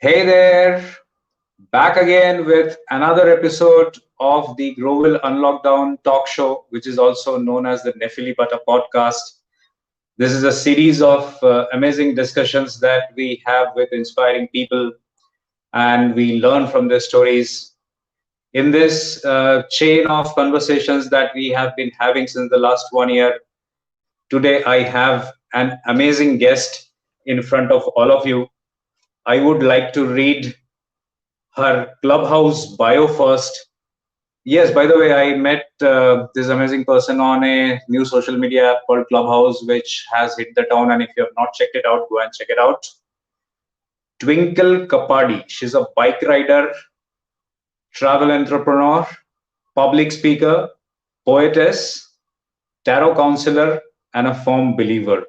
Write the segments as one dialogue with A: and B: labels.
A: Hey there, back again with another episode of the Global Unlockdown talk show, which is also known as the Nefili Butter podcast. This is a series of amazing discussions that we have with inspiring people and we learn from their stories. In this chain of conversations that we have been having since the last 1 year, today I have an amazing guest in front of all of you. I would like to read her Clubhouse bio first. Yes, by the way, I met this amazing person on a new social media app called Clubhouse, which has hit the town. And if you have not checked it out, go and check it out. Twinkle Kapdi. She's a bike rider, travel entrepreneur, public speaker, poetess, tarot counselor, and a firm believer.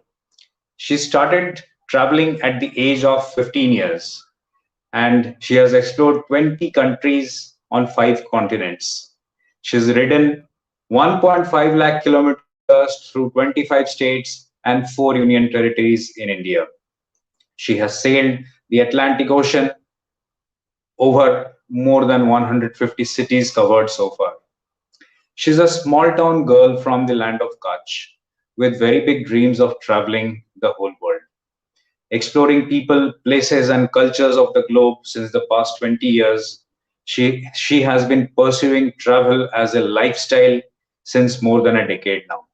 A: She started traveling at the age of 15 years, and she has explored 20 countries on 5 continents. She's ridden 1.5 lakh kilometers through 25 states and 4 union territories in India. She has sailed the Atlantic Ocean over more than 150 cities covered so far. She's a small town girl from the land of Kutch with very big dreams of traveling the whole world, exploring people, places, and cultures of the globe since the past 20 years. She has been pursuing travel as a lifestyle since more than a decade now.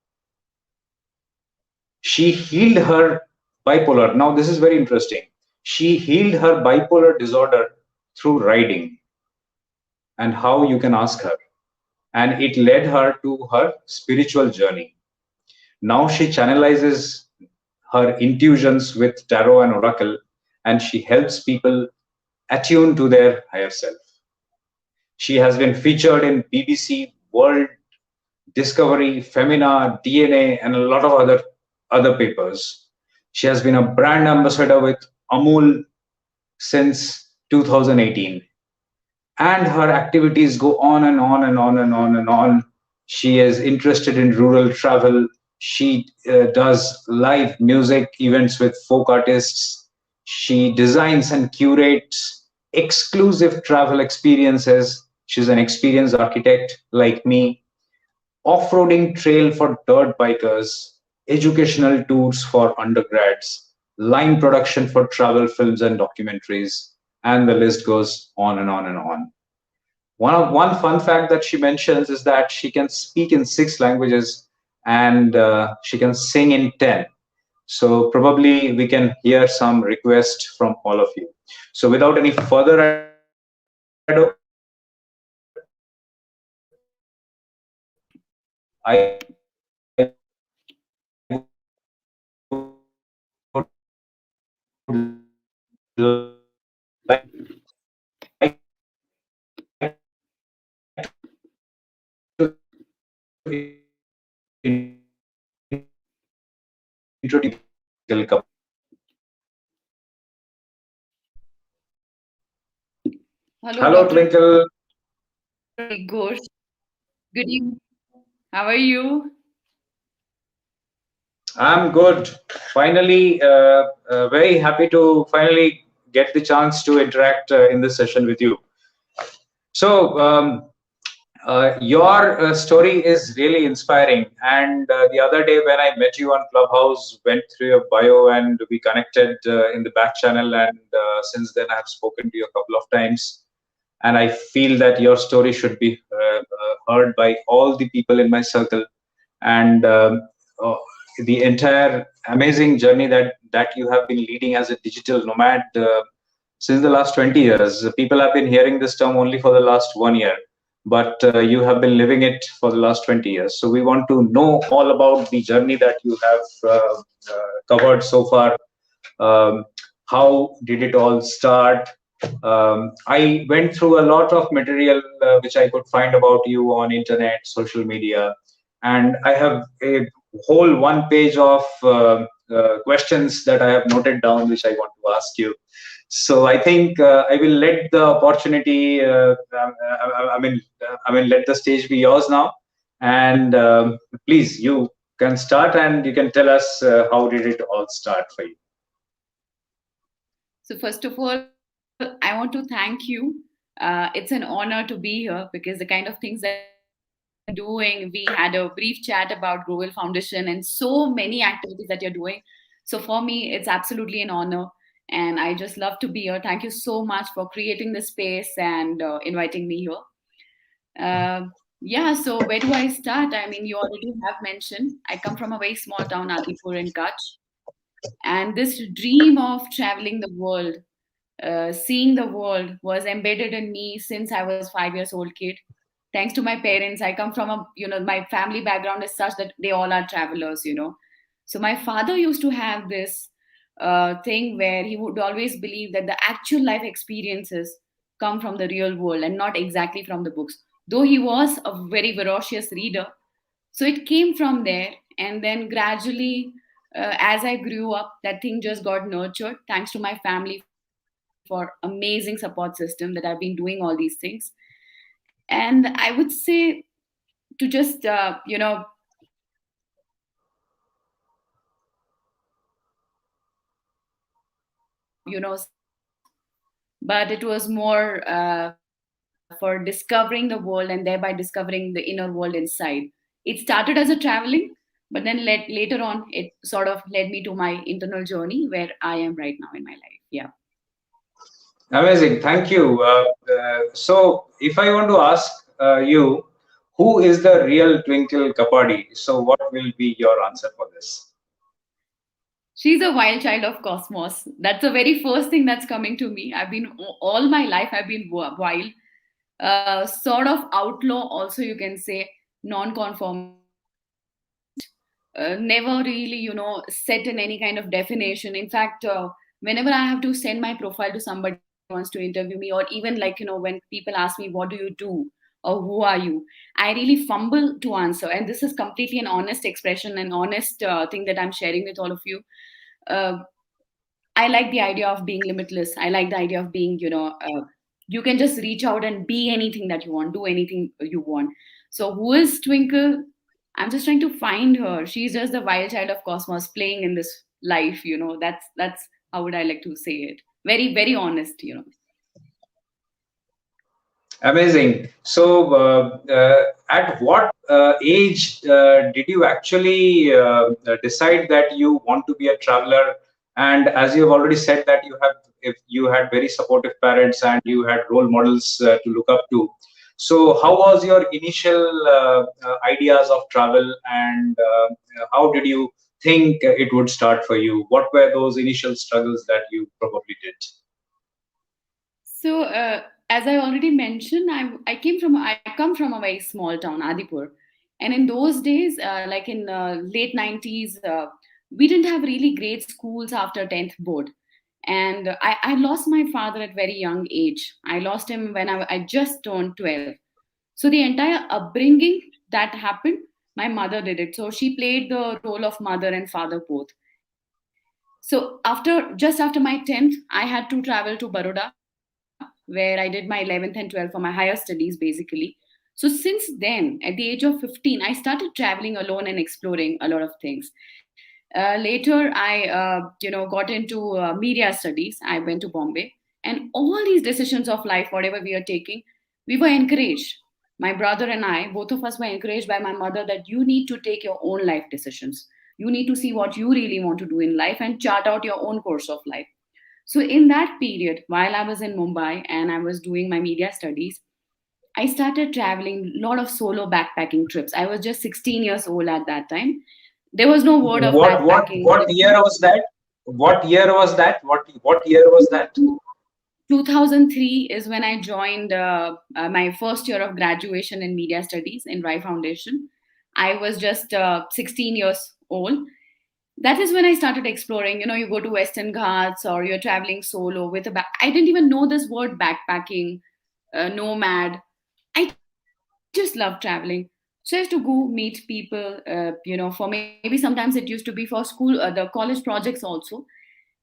A: She healed her bipolar. Now, this is very interesting. She healed her bipolar disorder through riding, and how you can ask her. And it led her to her spiritual journey. Now she channelizes her intuitions with tarot and oracle, and she helps people attune to their higher self. She has been featured in BBC, World, Discovery, Femina, DNA, and a lot of other papers. She has been a brand ambassador with Amul since 2018, and her activities go on and on and on and on and on. She is interested in rural travel. She does live music events with folk artists. She designs and curates exclusive travel experiences. She's an experienced architect like me, off-roading trail for dirt bikers, educational tours for undergrads, line production for travel films and documentaries, and the list goes on and on and on. One fun fact that she mentions is that she can speak in 6 languages and she can sing in 10. So probably we can hear some request from all of you. So without any further ado, I introduce.
B: Hello,
A: Hello,
B: Dr.
A: Twinkle.
B: Ghosh. Good evening. How are you?
A: I'm good. Finally, very happy to finally get the chance to interact in this session with you. So, your story is really inspiring. And the other day when I met you on Clubhouse, went through your bio and we connected in the back channel. And since then, I have spoken to you a couple of times. And I feel that your story should be heard by all the people in my circle. And uh, the entire amazing journey that you have been leading as a digital nomad since the last 20 years. People have been hearing this term only for the last 1 year, but you have been living it for the last 20 years. So we want to know all about the journey that you have covered so far. Um, how did it all start? I went through a lot of material which I could find about you on internet, social media, and I have a whole one page of questions that I have noted down, which I want to ask you. So I think I will let the opportunity. Let the stage be yours now, and please, you can start, and you can tell us how did it all start for you.
B: So, first of all, I want to thank you. It's an honor to be here because the kind of things that you've been doing, we had a brief chat about Growell Foundation and so many activities that you're doing. So for me, it's absolutely an honor. And I just love to be here. Thank you so much for creating the space and inviting me here. Uh, yeah, so where do I start? I mean, you already have mentioned I come from a very small town, Adipur in Kutch. And this dream of traveling the world, seeing the world was embedded in me since I was 5 years old kid. Thanks to my parents, I come from my family background is such that they all are travelers. So my father used to have this thing where he would always believe that the actual life experiences come from the real world and not exactly from the books. Though he was a very voracious reader, so it came from there, and then gradually, as I grew up, that thing just got nurtured thanks to my family for amazing support system that I've been doing all these things. And I would say to just but it was more for discovering the world and thereby discovering the inner world inside. It started as a traveling, but then later on, it sort of led me to my internal journey where I am right now in my life. Yeah.
A: Amazing. Thank you. So, if I want to ask you, who is the real Twinkle Kapadi? So, what will be your answer for this?
B: She's a wild child of cosmos. That's the very first thing that's coming to me. I've been all my life, I've been wild, sort of outlaw, also, you can say, non-conformist, never really, set in any kind of definition. In fact, whenever I have to send my profile to somebody who wants to interview me, or even like, when people ask me, what do you do? Or who are you? I really fumble to answer. And this is completely an honest expression, an honest thing that I'm sharing with all of you. Uh, I like the idea of being limitless. I like the idea of being, you can just reach out and be anything that you want, do anything you want. So, who is Twinkle? I'm just trying to find her. She's just the wild child of cosmos playing in this life. That's how would I like to say it. Very, very honest.
A: Amazing. So, at what age did you actually decide that you want to be a traveler? And as you have already said that if you had very supportive parents and you had role models to look up to. So, how was your initial ideas of travel, and how did you think it would start for you? What were those initial struggles that you probably did?
B: So, as I already mentioned, I come from a very small town, Adipur, and in those days, like in late 90s, we didn't have really great schools after 10th board, and I lost my father at very young age. I lost him when I just turned 12. So the entire upbringing that happened, my mother did it. So she played the role of mother and father both. So just after my 10th, I had to travel to Baroda, where I did my 11th and 12th for my higher studies, basically. So since then, at the age of 15, I started traveling alone and exploring a lot of things. Later, I got into media studies. I went to Bombay, and all these decisions of life, whatever we are taking, we were encouraged. My brother and I, both of us, were encouraged by my mother that you need to take your own life decisions. You need to see what you really want to do in life and chart out your own course of life. So, in that period, while I was in Mumbai and I was doing my media studies, I started traveling a lot of solo backpacking trips. I was just 16 years old at that time. There was no word of backpacking.
A: What year was that? What year was that? What year was that?
B: 2003 is when I joined my first year of graduation in media studies in Rai Foundation. I was just 16 years old. That is when I started exploring. You go to Western Ghats or you're traveling solo with a back. I didn't even know this word backpacking, nomad. I just love traveling. So I used to go meet people. For maybe sometimes it used to be for school, the college projects also.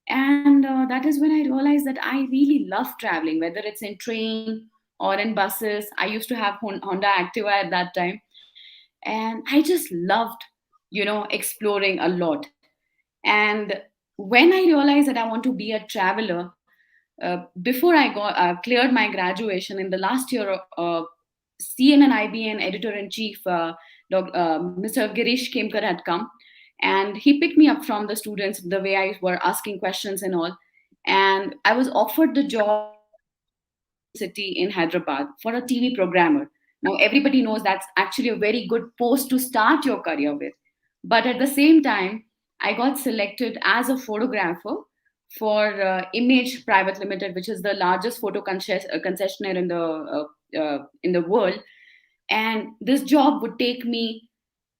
B: And that is when I realized that I really love traveling, whether it's in train or in buses. I used to have Honda Activa at that time, and I just loved, exploring a lot. And when I realized that I want to be a traveler, before I got cleared my graduation in the last year, CNN IBN editor in chief, Mr. Girish Kemkar had come, and he picked me up from the students the way I were asking questions and all, and I was offered the job in a very small city in Hyderabad for a TV programmer. Now everybody knows that's actually a very good post to start your career with, but at the same time, I got selected as a photographer for Image Private Limited, which is the largest photo concessionaire in the world. And this job would take me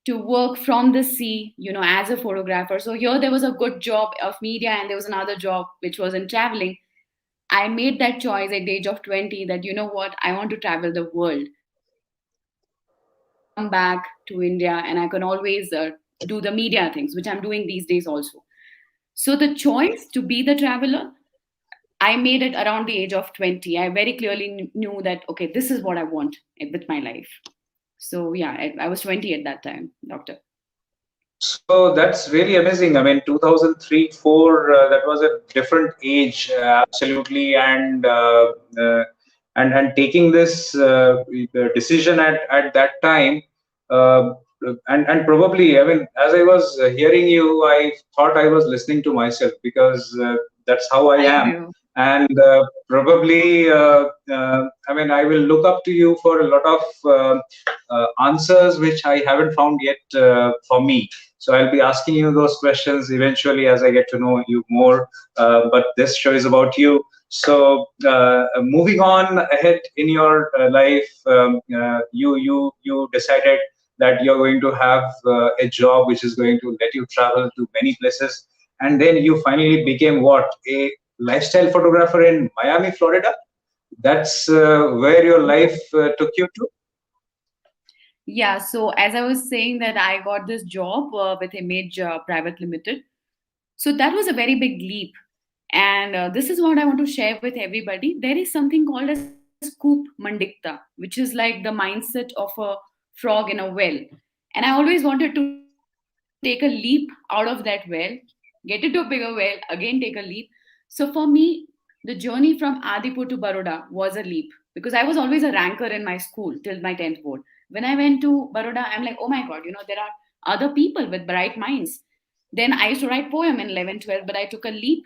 B: to work from the sea, as a photographer. So here there was a good job of media, and there was another job which was in traveling. I made that choice at the age of 20 that, you know what, I want to travel the world. So I can come back to India and I can always do the media things, which I'm doing these days also. So the choice to be the traveler, I made it around the age of 20. I very clearly knew that, okay, this is what I want with my life. So yeah, I was 20 at that time, doctor.
A: So that's really amazing. I mean, 2003, 4, that was a different age, absolutely. And taking this decision at that time, uh, and probably, I mean, as I was hearing you, I thought I was listening to myself, because that's how I
B: Thank
A: am.
B: you.
A: And probably, I mean, I will look up to you for a lot of answers which I haven't found yet for me. So I'll be asking you those questions eventually as I get to know you more. But this show is about you. So moving on ahead in your life, you decided that you're going to have a job which is going to let you travel to many places, and then you finally became what, a lifestyle photographer in Miami, Florida. That's where your life took you to.
B: Yeah, so as I was saying that I got this job with Image Private Limited. So that was a very big leap. And this is what I want to share with everybody. There is something called as Coop Mandikta, which is like the mindset of a frog in a well. And I always wanted to take a leap out of that well, get into a bigger well, again take a leap. So for me, the journey from Adipur to Baroda was a leap because I was always a ranker in my school till my 10th board. When I went to Baroda, I'm like, oh my God, there are other people with bright minds. Then I used to write poem in 11th, 12th, but I took a leap,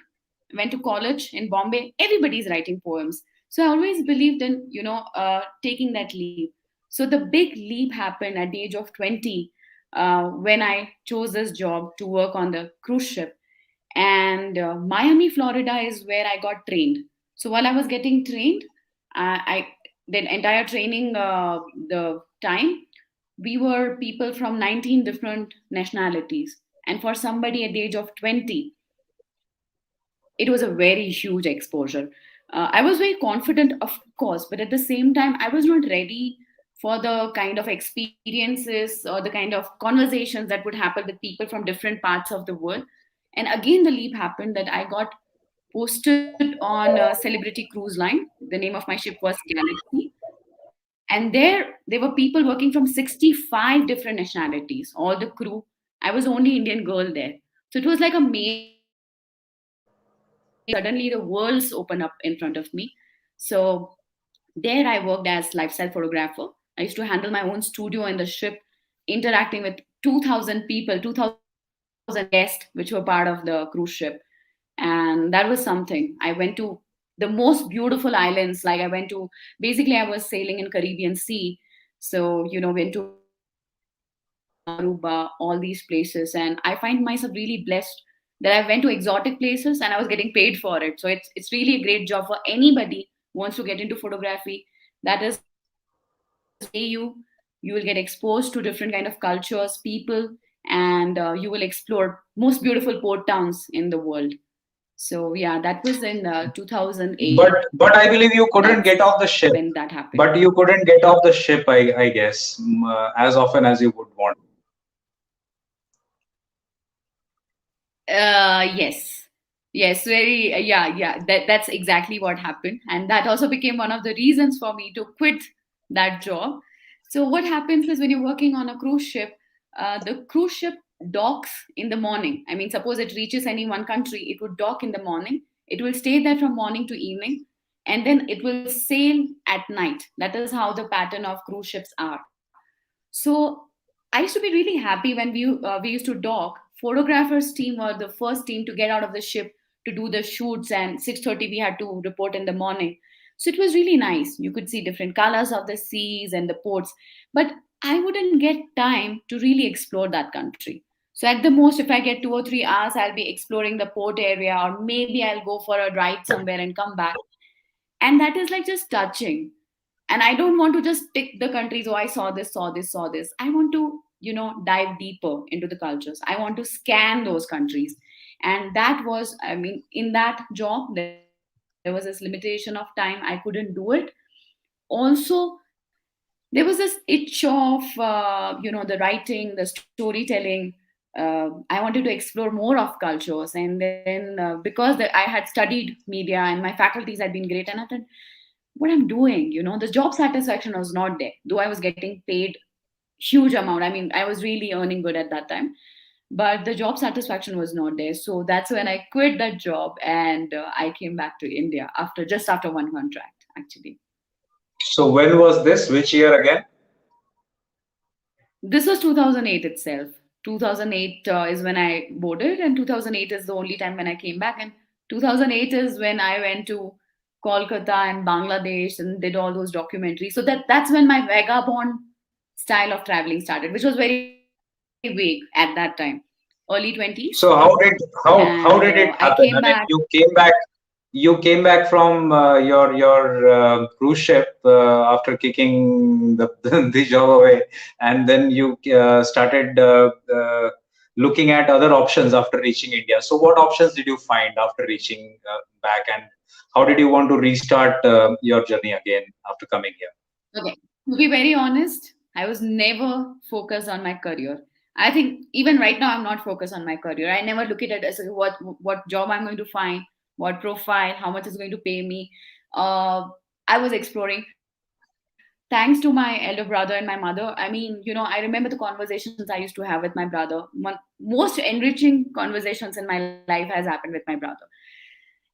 B: went to college in Bombay. Everybody's writing poems. So I always believed in, taking that leap. So the big leap happened at the age of 20 when I chose this job to work on the cruise ship. And Miami, Florida is where I got trained. So while I was getting trained, I the entire training, the time, we were people from 19 different nationalities. And for somebody at the age of 20, it was a very huge exposure. I was very confident, of course, but at the same time, I was not ready for the kind of experiences or the kind of conversations that would happen with people from different parts of the world. And again, the leap happened that I got posted on a Celebrity Cruise Line. The name of my ship was Galaxy. And there were people working from 65 different nationalities, all the crew. I was only Indian girl there. So it was like a major leap. Suddenly the worlds open up in front of me. So there I worked as lifestyle photographer. I used to handle my own studio in the ship, interacting with 2,000 people, 2,000 guests, which were part of the cruise ship. And that was something. I went to the most beautiful islands. Like I went to, basically I was sailing in Caribbean Sea. So, went to Bahamas, Aruba, all these places. And I find myself really blessed that I went to exotic places and I was getting paid for it. So it's really a great job for anybody who wants to get into photography. That is where they will pay you. You will get exposed to different kind of cultures, people, and you will explore most beautiful port towns in the world. So yeah, that was in 2008.
A: But I believe you couldn't
B: That's
A: get off the ship.
B: when that happened.
A: But you couldn't get off the ship, I guess, as often as you would want.
B: Yes, yes, very yeah. That's exactly what happened, and that also became one of the reasons for me to quit that job. So what happens is when you're working on a cruise ship, the cruise ship docks in the morning. I mean, suppose it reaches any one country, it would dock in the morning, It will stay there from morning to evening, and then it will sail at night. That is how the pattern of cruise ships are. So I used to be really happy when we used to dock. Photographers team were the first team to get out of the ship to do the shoots, and 6:30 we had to report in the morning. So it was really nice. You could see different colors of the seas and the ports, but I wouldn't get time to really explore that country. So at the most, if I get 2 or 3 hours, I'll be exploring the port area, or maybe I'll go for a ride somewhere and come back. And that is like just touching. And I don't want to just tick the countries, oh, I saw this, saw this, saw this. I want to, dive deeper into the cultures. I want to scan those countries. And that was, I mean, in that job there was this limitation of time, I couldn't do it. Also, there was this itch of the writing, the storytelling. I wanted to explore more of cultures. And then because I had studied media and my faculties had been great, and I thought, what I'm doing, the job satisfaction was not there, though I was getting paid huge amount. I mean, I was really earning good at that time, but the job satisfaction was not there. So that's when I quit that job, and I came back to India after one contract, actually.
A: So when was this? Which year again?
B: This was 2008 itself. 2008 is when I boarded, and 2008 is the only time when I came back. And 2008 is when I went to Kolkata and Bangladesh and did all those documentaries. So that's when my vagabond style of traveling started, which was very vague at that time, early 20s.
A: So
B: And
A: how did
B: I
A: it
B: came
A: happen?
B: back.
A: I mean, you came back from your cruise ship after kicking the job away, and then you started looking at other options after reaching India. So what options did you find after reaching back, and how did you want to restart your journey again after coming here?
B: Okay. To be very honest, I was never focused on my career. I think even right now, I'm not focused on my career. I never look at it as what job I'm going to find, what profile, how much is going to pay me. I was exploring. Thanks to my elder brother and my mother. I mean, I remember the conversations I used to have with my brother. One most enriching conversations in my life has happened with my brother.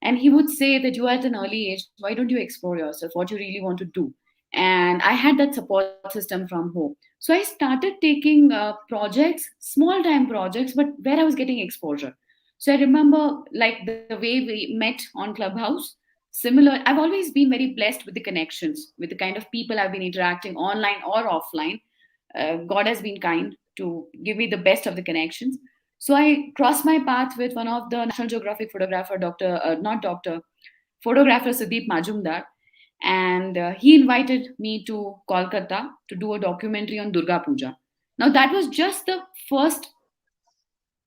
B: And he would say that you are at an early age, why don't you explore yourself, what you really want to do? And I had that support system from home. So I started taking projects, small time projects, but where I was getting exposure. So I remember, like, the way we met on Clubhouse, similar. I've always been very blessed with the connections, with the kind of people I've been interacting online or offline. God has been kind to give me the best of the connections. So I crossed my path with one of the National Geographic photographer, not doctor, photographer Sudeep Majumdar, and he invited me to Kolkata to do a documentary on Durga Puja. Now that was just the first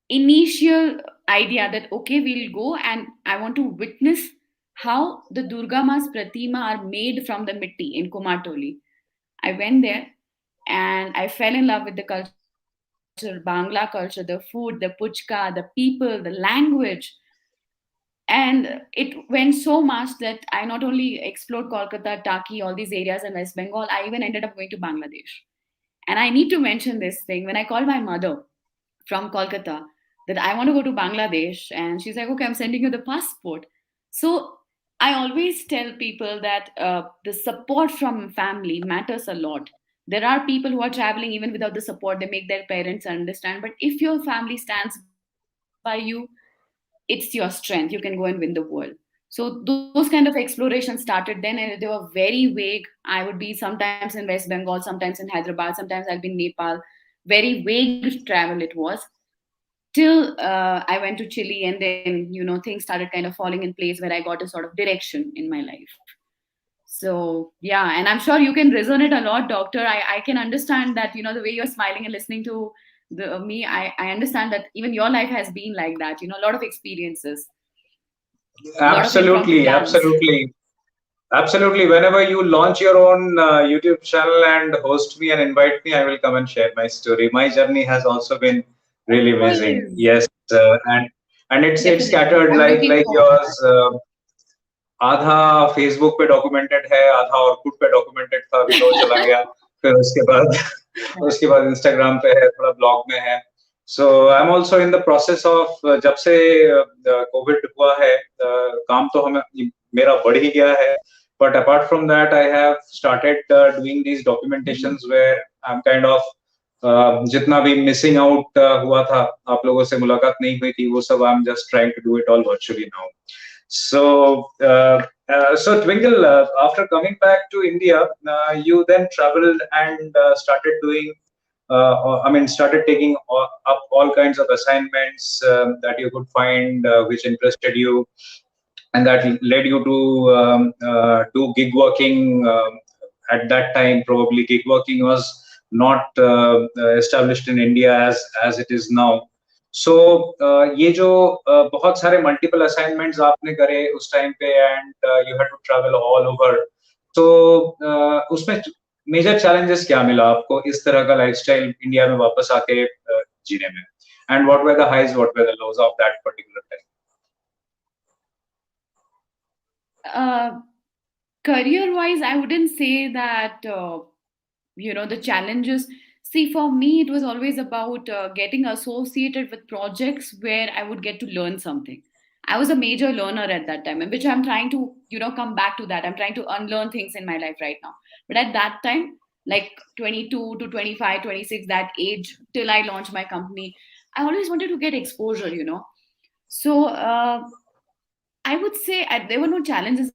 B: initial idea that okay, we'll go and I want to witness how the Durga Ma's pratima are made from the mitti in Kumartoli. I went there and I fell in love with the culture, Bangla culture, the food, the puchka, the people, the language. And it went so much that I not only explored Kolkata, Taki, all these areas in West Bengal, I even ended up going to Bangladesh. And I need to mention this thing. When I called my mother from Kolkata that I want to go to Bangladesh, and she's like, okay, I'm sending you the passport. So I always tell people that the support from family matters a lot. There are people who are traveling even without the support, they make their parents understand. But if your family stands by you, it's your strength. You can go and win the world. So those kind of explorations started then, and they were very vague. I would be sometimes in West Bengal, sometimes in Hyderabad, sometimes I'll be in Nepal. Very vague travel it was, till I went to Chile, and then things started kind of falling in place where I got a sort of direction in my life. So yeah, and I'm sure you can resonate a lot, doctor. I can understand that the way you're smiling and listening to me. I understand that even your life has been like that. A lot of experiences, a lot of impromptu
A: Absolutely,
B: plans.
A: absolutely. Absolutely. Whenever you launch your own YouTube channel and host me and invite me, I will come and share my story. My journey has also been really amazing.
B: Always.
A: Yes, and it's
B: Definitely,
A: scattered
B: I'm looking
A: like
B: forward to
A: yours.
B: that.
A: आधा Facebook पे documented है, आधा Orkut पे documented था, अभी तो वो चला गया. फिर उसके बाद
B: Yeah.
A: उसके बाद इंस्टाग्राम पे है, थोड़ा ब्लॉग में है. So I'm also in the process of जब से कोविड हुआ है काम तो हमें मेरा बढ़ ही गया है. But apart from that, I have started doing these documentations where I'm kind of जितना भी मिसिंग आउट हुआ था, आप लोगों से मुलाकात नहीं हुई थी, वो सब I'm just trying to do it all virtually now. So, so Twinkle, after coming back to India, you then traveled and started doing I mean, started taking up all kinds of assignments that you could find which interested you, and that led you to do gig working. At that time, probably gig working was not established in India as it is now. So ये जो बहुत सारे multiple assignments आपने करे उस time पे, and you had to travel all over. So उसमें major challenges क्या मिला आपको इस तरह का लाइफस्टाइल इंडिया में वापस आके जीने में, and what were the highs, what were the lows of that particular time?
B: Uh, Career wise, I wouldn't say that, the challenges. See, for me, it was always about getting associated with projects where I would get to learn something. I was a major learner at that time, and which I'm trying to, come back to that. I'm trying to unlearn things in my life right now. But at that time, like 22 to 25, 26, that age, till I launched my company, I always wanted to get exposure. So I would say there were no challenges.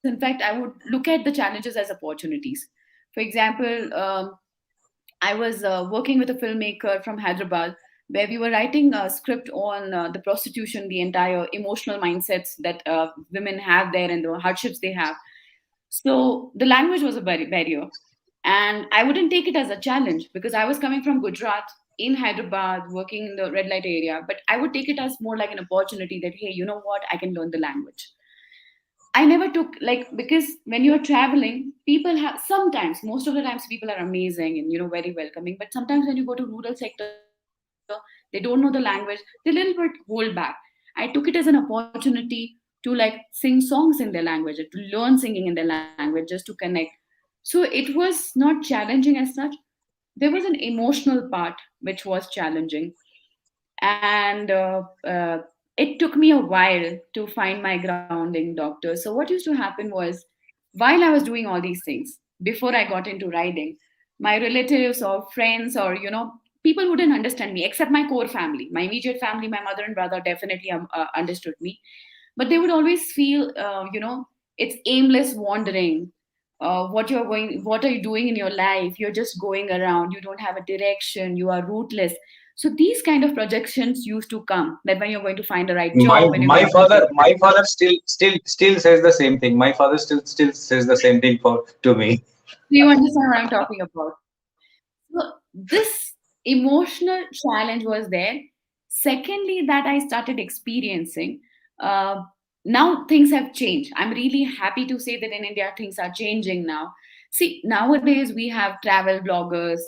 B: In fact, I would look at the challenges as opportunities. For example, I was working with a filmmaker from Hyderabad where we were writing a script on the prostitution, the entire emotional mindsets that women have there and the hardships they have. So the language was a barrier. And I wouldn't take it as a challenge because I was coming from Gujarat in Hyderabad working in the red light area. But I would take it as more like an opportunity that, hey, you know what? I can learn the language. I never took like because when you're traveling, people have sometimes, most of the times, people are amazing and very welcoming. But sometimes when you go to rural sector, they don't know the language. They're a little bit hold back. I took it as an opportunity to like sing songs in their language, to learn singing in their language, just to connect. So it was not challenging as such. There was an emotional part which was challenging, and it took me a while to find my grounding doctor. So what used to happen was, while I was doing all these things before I got into riding, my relatives or friends or people wouldn't understand me except my core family, my immediate family, my mother and brother definitely understood me, but they would always feel it's aimless wandering. What are you doing in your life? You're just going around, you don't have a direction, you are rootless. So these kind of projections used to come, that when you're going to find the right
A: my
B: job, when you're
A: my
B: going to
A: father
B: get
A: my father still says the same thing. My father still says the same thing for to me.
B: do you understand what I'm talking about? So this emotional challenge was there. Secondly, that I started experiencing. Uh, Now things have changed. I'm really happy to say that in India things are changing now. See, nowadays we have travel bloggers.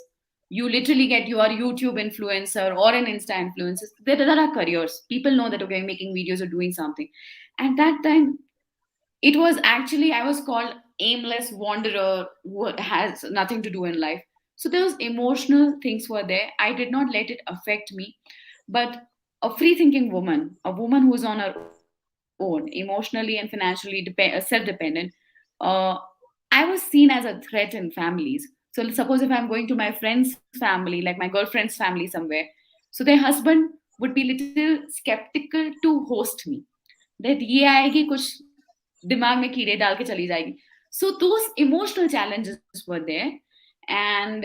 B: You literally get your YouTube influencer or an Insta influencer. There are careers. People know that okay, making videos or doing something. At that time, it was actually I was called aimless wanderer who has nothing to do in life. So those emotional things were there. I did not let it affect me, but a free thinking woman, a woman who's on her own, emotionally and financially self-dependent, uh, I was seen as a threat in families. So suppose if I'm going to my friend's family, like my girlfriend's family somewhere, so their husband would be little skeptical to host me, that ये आएगी कुछ दिमाग में कीड़े डाल के चली जाएगी. So those emotional challenges were there, and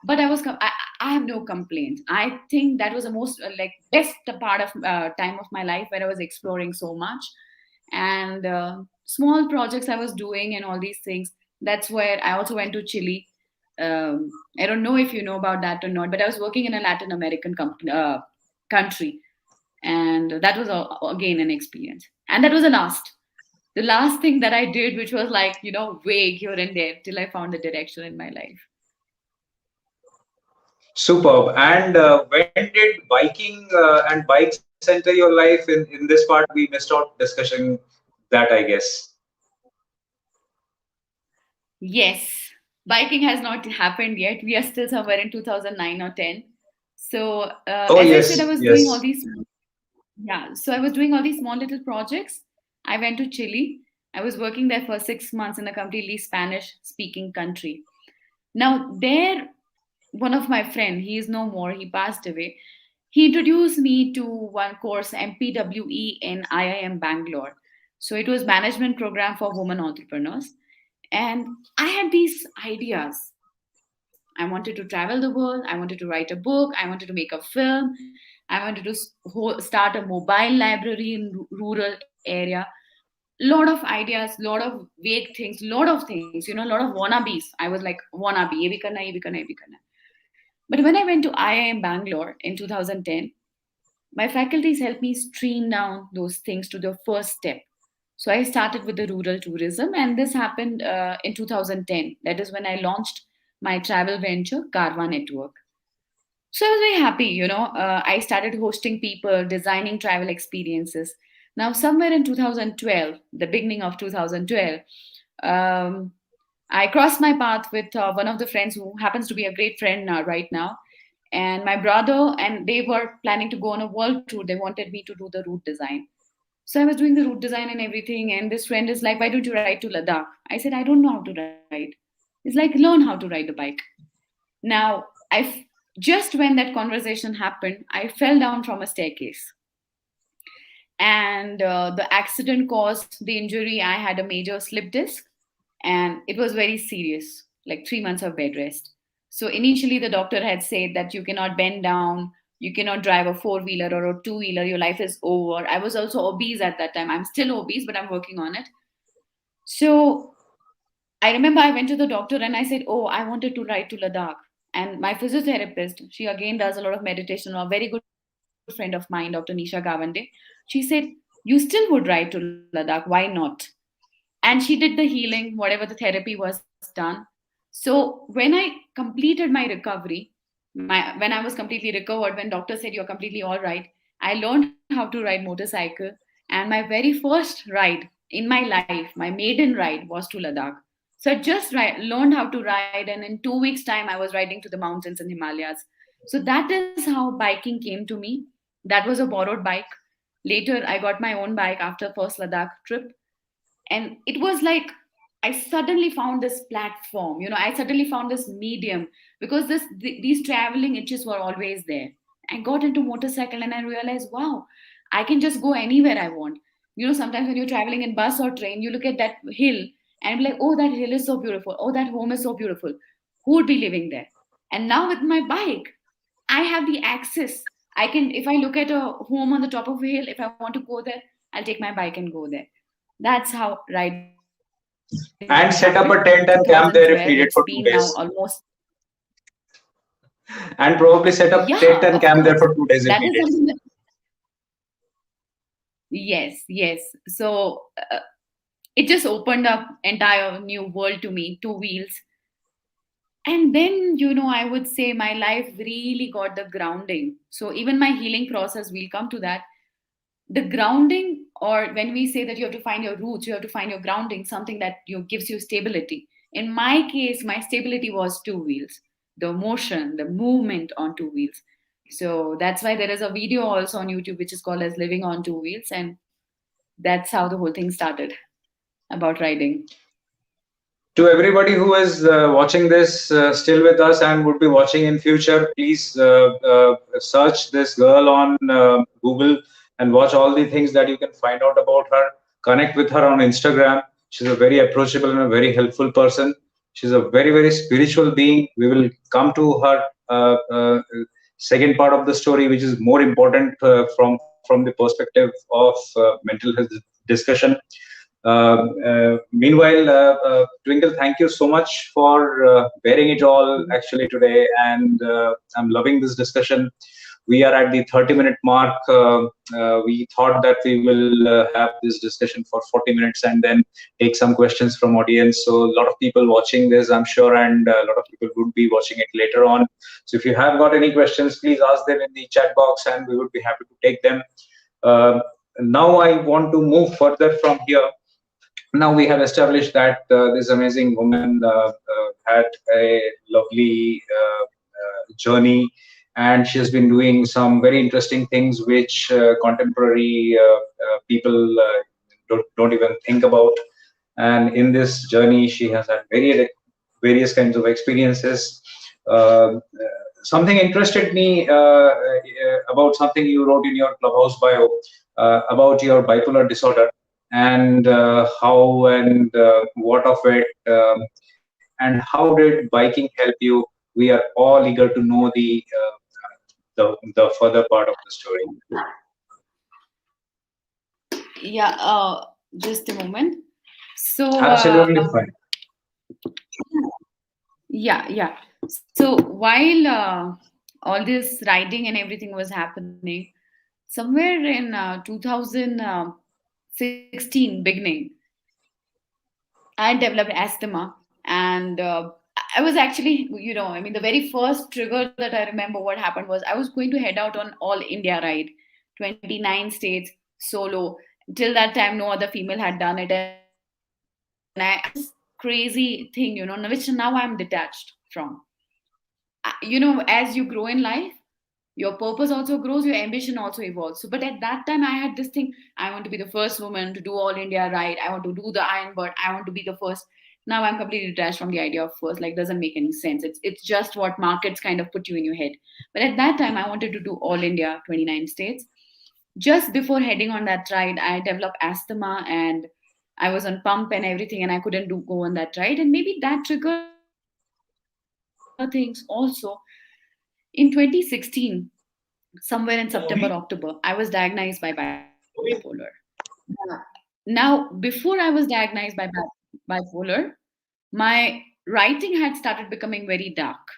B: but I have no complaints. I think that was the most like best part of time of my life where I was exploring so much, and small projects I was doing and all these things. That's where I also went to Chile. I don't know if you know about that or not, but I was working in a Latin American country, and that was again an experience. And that was the last thing that I did, which was like, vague here and there till I found the direction in my life.
A: Superb. And when did biking and bikes enter your life? In this part, we missed out discussing that, I guess.
B: Yes, biking has not happened yet. We are still somewhere in 2009 or 10. So
A: Oh
B: as I said, I
A: yes,
B: was doing all
A: yes.
B: these. Yeah, so I was doing all these small little projects. I went to Chile. I was working there for 6 months in a completely Spanish speaking country. Now, there, one of my friend, he is no more, he passed away. He introduced me to one course, MPWE in IIM Bangalore. So it was management program for women entrepreneurs. And I had these ideas. I wanted to travel the world. I wanted to write a book. I wanted to make a film. I wanted to start a mobile library in rural area. Lot of ideas, lot of vague things, lot of things, lot of wannabes. I was like, wannabe, ye bhi karna, ye bhi karna, ye bhi karna. But when I went to IIM Bangalore in 2010, my faculties helped me stream down those things to the first step. So I started with the rural tourism, and this happened in 2010. That is when I launched my travel venture, Carva Network. So I was very happy, I started hosting people, designing travel experiences. Now, somewhere in 2012, the beginning of 2012, um, I crossed my path with one of the friends who happens to be a great friend right now, and my brother, and they were planning to go on a world tour. They wanted me to do the route design. So I was doing the route design and everything, and this friend is like, "Why don't you ride to Ladakh?" I said, "I don't know how to ride." It's like, "Learn how to ride the bike." Now, just when that conversation happened, I fell down from a staircase, and the accident caused the injury. I had a major slip disc, and it was very serious, like 3 months of bed rest. So initially, the doctor had said that you cannot bend down, you cannot drive a four-wheeler or a two-wheeler, your life is over. I was also obese at that time. I'm still obese, but I'm working on it. So I remember I went to the doctor and I said, "Oh, I wanted to ride to Ladakh." And my physiotherapist, she again does a lot of meditation, a very good friend of mine, Dr. Nisha Gawande, she said, "You still would ride to Ladakh, why not?" And she did the healing, whatever the therapy was done. So when I completed my recovery, when I was completely recovered, when doctor said you're completely all right, I learned how to ride motorcycle. And my very first ride in my life, my maiden ride, was to Ladakh. So I just learned how to ride, and in 2 weeks time I was riding to the mountains in Himalayas. So that is how biking came to me. That was a borrowed bike. Later I got my own bike after first Ladakh trip, and it was like I suddenly found this platform. I suddenly found this medium, because these traveling itches were always there. I got into motorcycle and I realized, wow, I can just go anywhere I want. Sometimes when you're traveling in bus or train, you look at that hill and be like, oh, that hill is so beautiful, oh, that home is so beautiful, who would be living there? And now with my bike, I have the access. I can, if I look at a home on the top of a hill, if I want to go there, I'll take my bike and go there. That's how riding started in
A: And set up a
B: 2012.
A: tent
B: It's
A: and
B: been
A: camp
B: now
A: there if needed
B: almost,
A: for 2 days. And probably
B: yeah,
A: set
B: of
A: up tent
B: course.
A: and camp there for two
B: That
A: days
B: is
A: if
B: something
A: needed.
B: that, yes. So it just opened up entire new world to me, two wheels. And then, I would say my life really got the grounding. So even my healing process, we'll come to that. The grounding, or when we say that you have to find your roots, you have to find your grounding, something that gives you stability. In my case, my stability was two wheels, the motion, the movement on two wheels. So that's why there is a video also on YouTube which is called as Living on Two Wheels, and that's how the whole thing started about riding.
A: To everybody who is watching this still with us and would be watching in future, please search this girl on Google and watch all the things that you can find out about her. Connect with her on Instagram. She's a very approachable and a very helpful person. She's a very, very spiritual being. We will come to her second part of the story, which is more important from the perspective of mental health discussion. Meanwhile, Twinkle, thank you so much for bearing it all actually today, and I'm loving this discussion. We are at the 30-minute mark. We thought that we will have this discussion for 40 minutes and then take some questions from audience. So a lot of people watching this, I'm sure, and a lot of people would be watching it later on. So if you have got any questions, please ask them in the chat box, and we would be happy to take them. Uh, Now I want to move further from here. Now we have established that this amazing woman had a lovely journey, and she has been doing some very interesting things which contemporary people don't even think about. And in this journey, she has had various kinds of experiences. Something interested me about something you wrote in your Clubhouse bio about your bipolar disorder, and how and what of it, and how did biking help you. We are all eager to know the further part of the story.
B: Yeah, just a moment. So,
A: Absolutely fine.
B: yeah, yeah. So while all this writing and everything was happening, somewhere in 2016 beginning, I developed asthma, and I was actually, I mean, the very first trigger that I remember what happened was I was going to head out on all India ride, 29 states solo. Till that time, no other female had done it, and I had this crazy thing, which now I'm detached from. As you grow in life, your purpose also grows, your ambition also evolves. So, but at that time, I had this thing: I want to be the first woman to do all India ride. I want to do the Iron Bird. I want to be the first. Now I'm completely detached from the idea of first. Like, doesn't make any sense. It's just what markets kind of put you in your head. But at that time, I wanted to do all India, 29 states. Just before heading on that ride, I developed asthma, and I was on pump and everything, and I couldn't go on that ride. And maybe that triggered things also. In 2016, somewhere in September, October, I was diagnosed by bipolar. Now, before I was diagnosed by bipolar, my writing had started becoming very dark.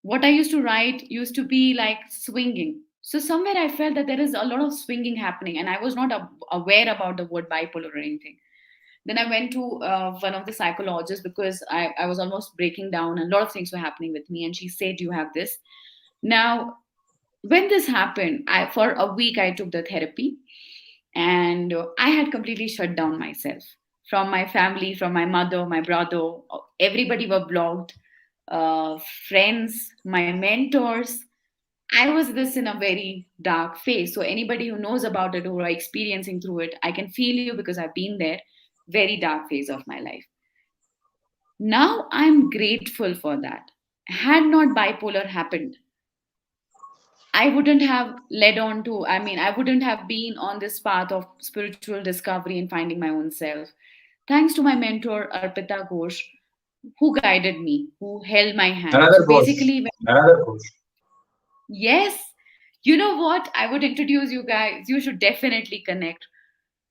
B: What I used to write used to be like swinging. So somewhere I felt that there is a lot of swinging happening, and I was not aware about the word bipolar or anything. Then I went to one of the psychologists because I was almost breaking down and a lot of things were happening with me. And she said, "You have this." Now, when this happened, for a week I took the therapy, and I had completely shut down myself from my family, from my mother, my brother. Everybody were blocked, uh, friends, my mentors. I was this in a very dark phase. So anybody who knows about it, who are experiencing through it, I can feel you because I've been there. Very dark phase of my life. Now I'm grateful for that. Had not bipolar happened, I wouldn't have led on to, I mean, I wouldn't have been on this path of spiritual discovery and finding my own self. Thanks to my mentor, Arpita Ghosh, who guided me, who held my hand.
A: Another
B: So
A: coach.
B: basically,
A: Another coach.
B: yes, you know what? I would introduce you guys. You should definitely connect.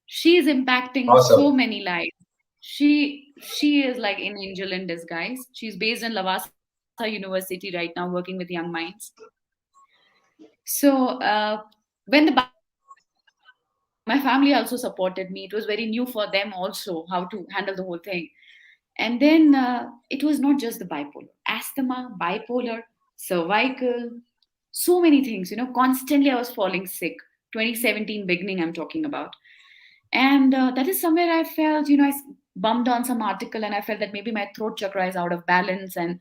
B: She is impacting
A: Awesome.
B: so many lives. She is like an angel in disguise. She's based in Lavasa University right now, working with young minds. So when the bipolar happened, my family also supported me. It was very new for them also how to handle the whole thing. And then it was not just the bipolar, asthma, bipolar, cervical, so many things. Constantly I was falling sick. 2017 beginning, I'm talking about. And that is somewhere I felt, bumped on some article and I felt that maybe my throat chakra is out of balance. And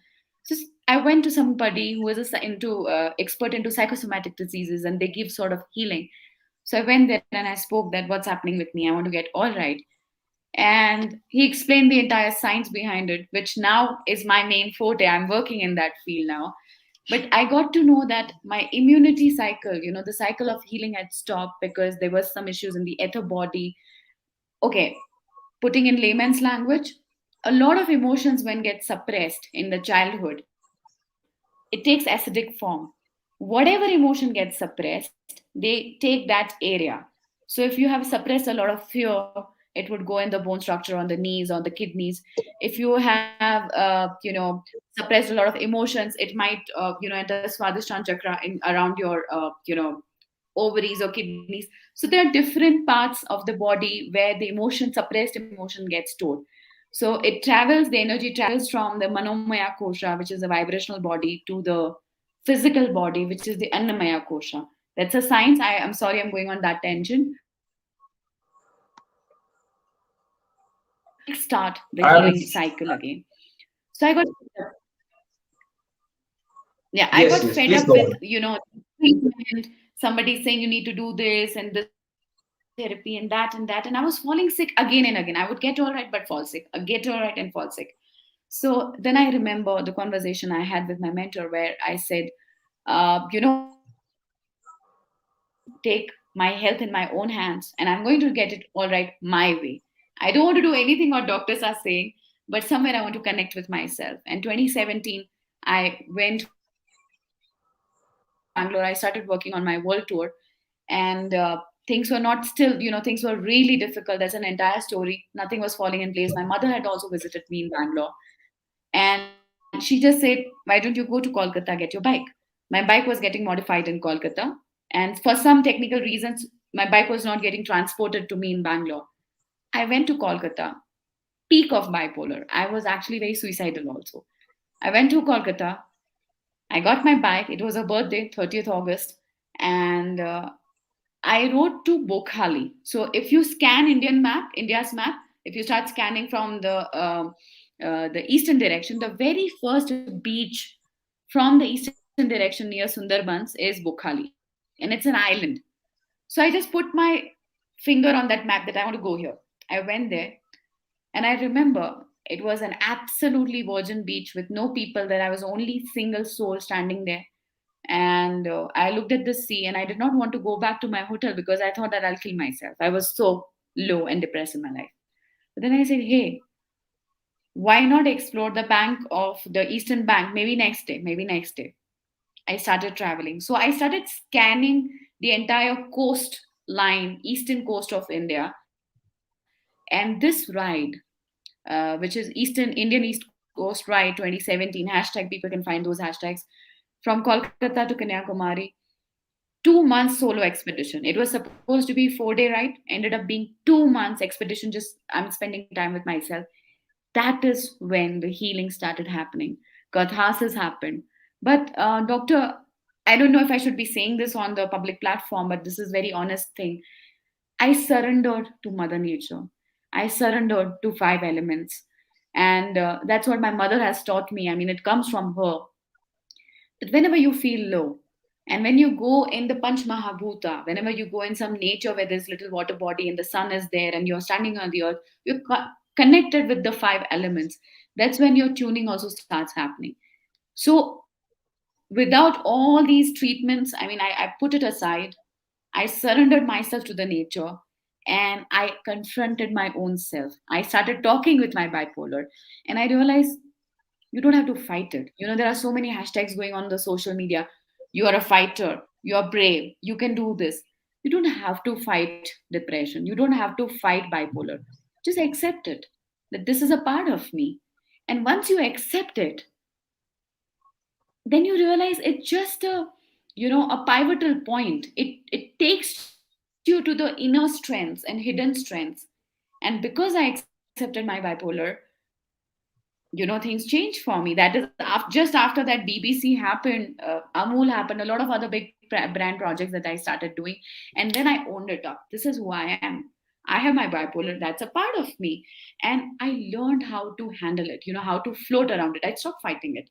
B: just I went to somebody who is into expert into psychosomatic diseases, and they give sort of healing. So I went there and I spoke that what's happening with me. I want to get all right. And he explained the entire science behind it, which now is my main forte. I'm working in that field now. But I got to know that my immunity cycle, the cycle of healing had stopped because there was some issues in the ether body. Okay, putting in layman's language, a lot of emotions when get suppressed in the childhood, it takes acidic form. Whatever emotion gets suppressed, they take that area. So if you have suppressed a lot of fear, it would go in the bone structure on the knees or the kidneys. If you have suppressed a lot of emotions, it might enter swadhisthana chakra in around your ovaries or kidneys. So there are different parts of the body where the emotion, suppressed emotion, gets stored. So it travels, the energy travels from the manomaya kosha, which is the vibrational body, to the physical body, which is the annamaya kosha. That's a science. I'm sorry, I'm going on that tangent. But that is where the emotions kickstart the
A: I'm
B: healing cycle again. So I got Yeah, I
A: Yes,
B: got
A: yes.
B: fed
A: Please
B: up
A: go
B: with,
A: on.
B: treatment, somebody saying you need to do this and this therapy and that and that. And I was falling sick again and again. I would get all right, but fall sick. Get all right and fall sick. So then I remember the conversation I had with my mentor where I said, I'm going to take my health in my own hands and I'm going to get it all right my way. I don't want to do anything what doctors are saying, but somewhere I want to connect with myself. And 2017, I went to Bangalore. I started working on my world tour, and things were not still, things were really difficult. There's an entire story. Nothing was falling in place. My mother had also visited me in Bangalore, and she just said, why don't you go to Kolkata, get your bike? My bike was getting modified in Kolkata, and for some technical reasons, my bike was not getting transported to me in Bangalore. I went to Kolkata, peak of bipolar. I was actually very suicidal also. I went to Kolkata. I got my bike. It was a birthday, 30th August, and I rode to Bokhali. So if you scan India's map, if you start scanning from the eastern direction, the very first beach from the eastern direction near Sundarbans is Bokhali, and it's an island. So I just put my finger on that map that I want to go here. I went there, and I remember it was an absolutely virgin beach with no people there. I was only single soul standing there. And I looked at the sea and I did not want to go back to my hotel because I thought that I'll kill myself. I was so low and depressed in my life. But then I said, hey, why not explore the bank of the eastern bank? Maybe next day, maybe next day. I started traveling. So I started scanning the entire coastline, eastern coast of India. And this ride, which is Indian East Coast Ride 2017 hashtag. People can find those hashtags from Kolkata to Kanyakumari. 2 months solo expedition. It was supposed to be 4-day ride, ended up being 2 months expedition. Just I'm spending time with myself. That is when the healing started happening. Catharsis happened. But doctor, I don't know if I should be saying this on the public platform, but this is very honest thing. I surrendered to Mother Nature. I surrendered to five elements. And that's what my mother has taught me. I mean, it comes from her that whenever you feel low, and when you go in the Panch Mahabhuta, whenever you go in some nature where there's little water body and the sun is there and you're standing on the earth, you're connected with the five elements. That's when your tuning also starts happening. So without all these treatments, I mean, I put it aside. I surrendered myself to the nature and I confronted my own self. I started talking with my bipolar and I realized you don't have to fight it. There are so many hashtags going on the social media. You are a fighter, you are brave, you can do this. You don't have to fight depression, you don't have to fight bipolar. Just accept it, that this is a part of me. And once you accept it, then you realize it's just a pivotal point. It takes you to the inner strengths and hidden strengths. And because I accepted my bipolar, things changed for me. That is just after that BBC happened, Amul happened, a lot of other big brand projects that I started doing. And then I owned it up. This is who I am. I have my bipolar, that's a part of me. And I learned how to handle it, how to float around it. I stopped fighting it.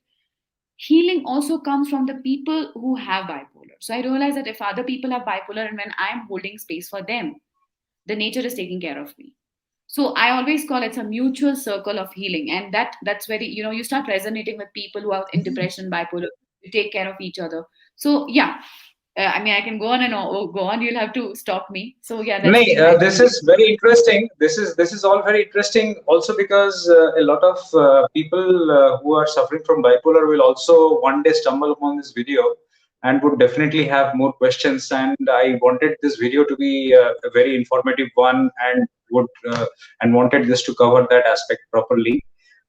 B: Healing also comes from the people who have bipolar. So I realized that if other people have bipolar and when I'm holding space for them, the nature is taking care of me. So I always call it a mutual circle of healing. And that's very, you start resonating with people who are in depression, bipolar. You take care of each other. So yeah, I mean, I can go on and go on. You'll have to stop me. So yeah, that's
A: Nay,
B: been my
A: this
B: journey.
A: is very interesting. This is all very interesting. Also, because a lot of people who are suffering from bipolar will also one day stumble upon this video and would definitely have more questions. And I wanted this video to be a very informative one, and wanted this to cover that aspect properly.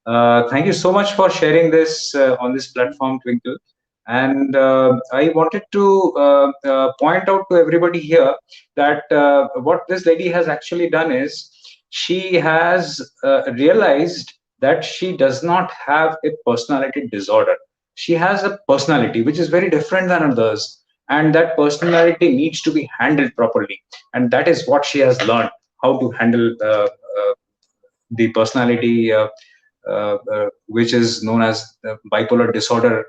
A: Thank you so much for sharing this on this platform, Twinkle. And I wanted to point out to everybody here that what this lady has actually done is she has realized that she does not have a personality disorder. She has a personality which is very different than others, and that personality needs to be handled properly. And that is what she has learned, how to handle the personality which is known as bipolar disorder.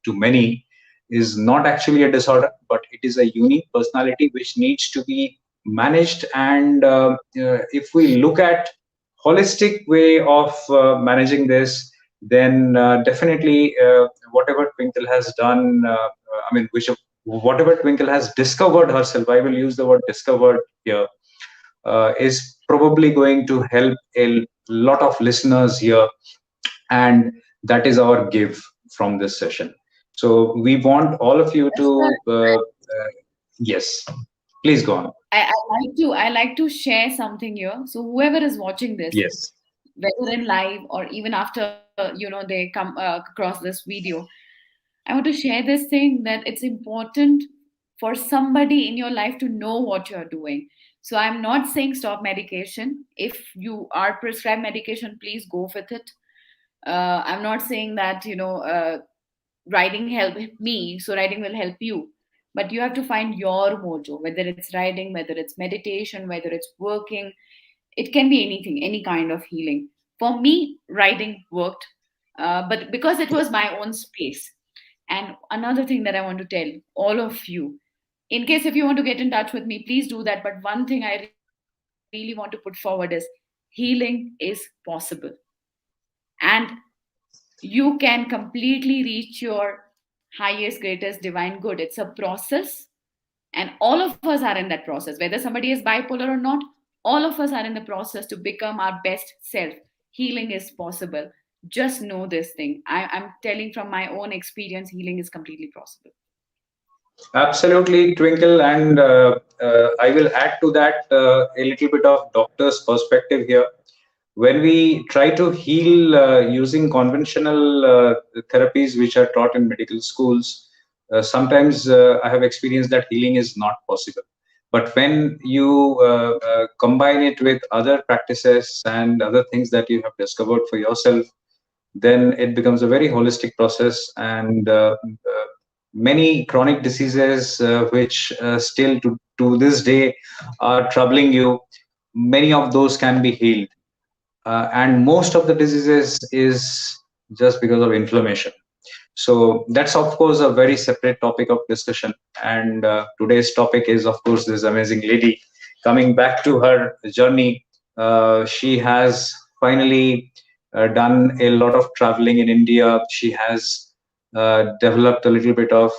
A: to many is not actually a disorder, but it is a unique personality which needs to be managed. And if we look at holistic way of managing this, then definitely whatever Twinkle has done, I mean, which whatever Twinkle has discovered herself, I will use the word discovered here, is probably going to help a lot of listeners here, and that is our give from this session. So we want all of you to yes, please go on.
B: I like to share something here. So whoever is watching this,
A: Yes,
B: whether in live or even after they come across this video, I want to share this thing that it's important for somebody in your life to know what you're doing. So I'm not saying stop medication. If you are prescribed medication, please go with it. I'm not saying that writing help me, so writing will help you. But you have to find your mojo, whether it's writing, whether it's meditation, whether it's working. It can be anything, any kind of healing. For me, writing worked, but because it was my own space. And another thing that I want to tell all of you, in case if you want to get in touch with me, please do that. But one thing I really want to put forward is healing is possible. And you can completely reach your highest, greatest divine good. It's a process, and all of us are in that process. Whether somebody is bipolar or not, all of us are in the process to become our best self. Healing is possible. Just know this thing. I'm telling from my own experience, healing is completely possible.
A: absolutely, Twinkle. And I will add to that a little bit of doctor's perspective here. When we try to heal using conventional therapies which are taught in medical schools, sometimes I have experienced that healing is not possible. But when you combine it with other practices and other things that you have discovered for yourself, then it becomes a very holistic process. And many chronic diseases which still to this day are troubling you, many of those can be healed. And most of the diseases is just because of inflammation. So that's of course a very separate topic of discussion. And today's topic is of course this amazing lady coming back to her journey. She has finally done a lot of traveling in India. She has developed a little bit of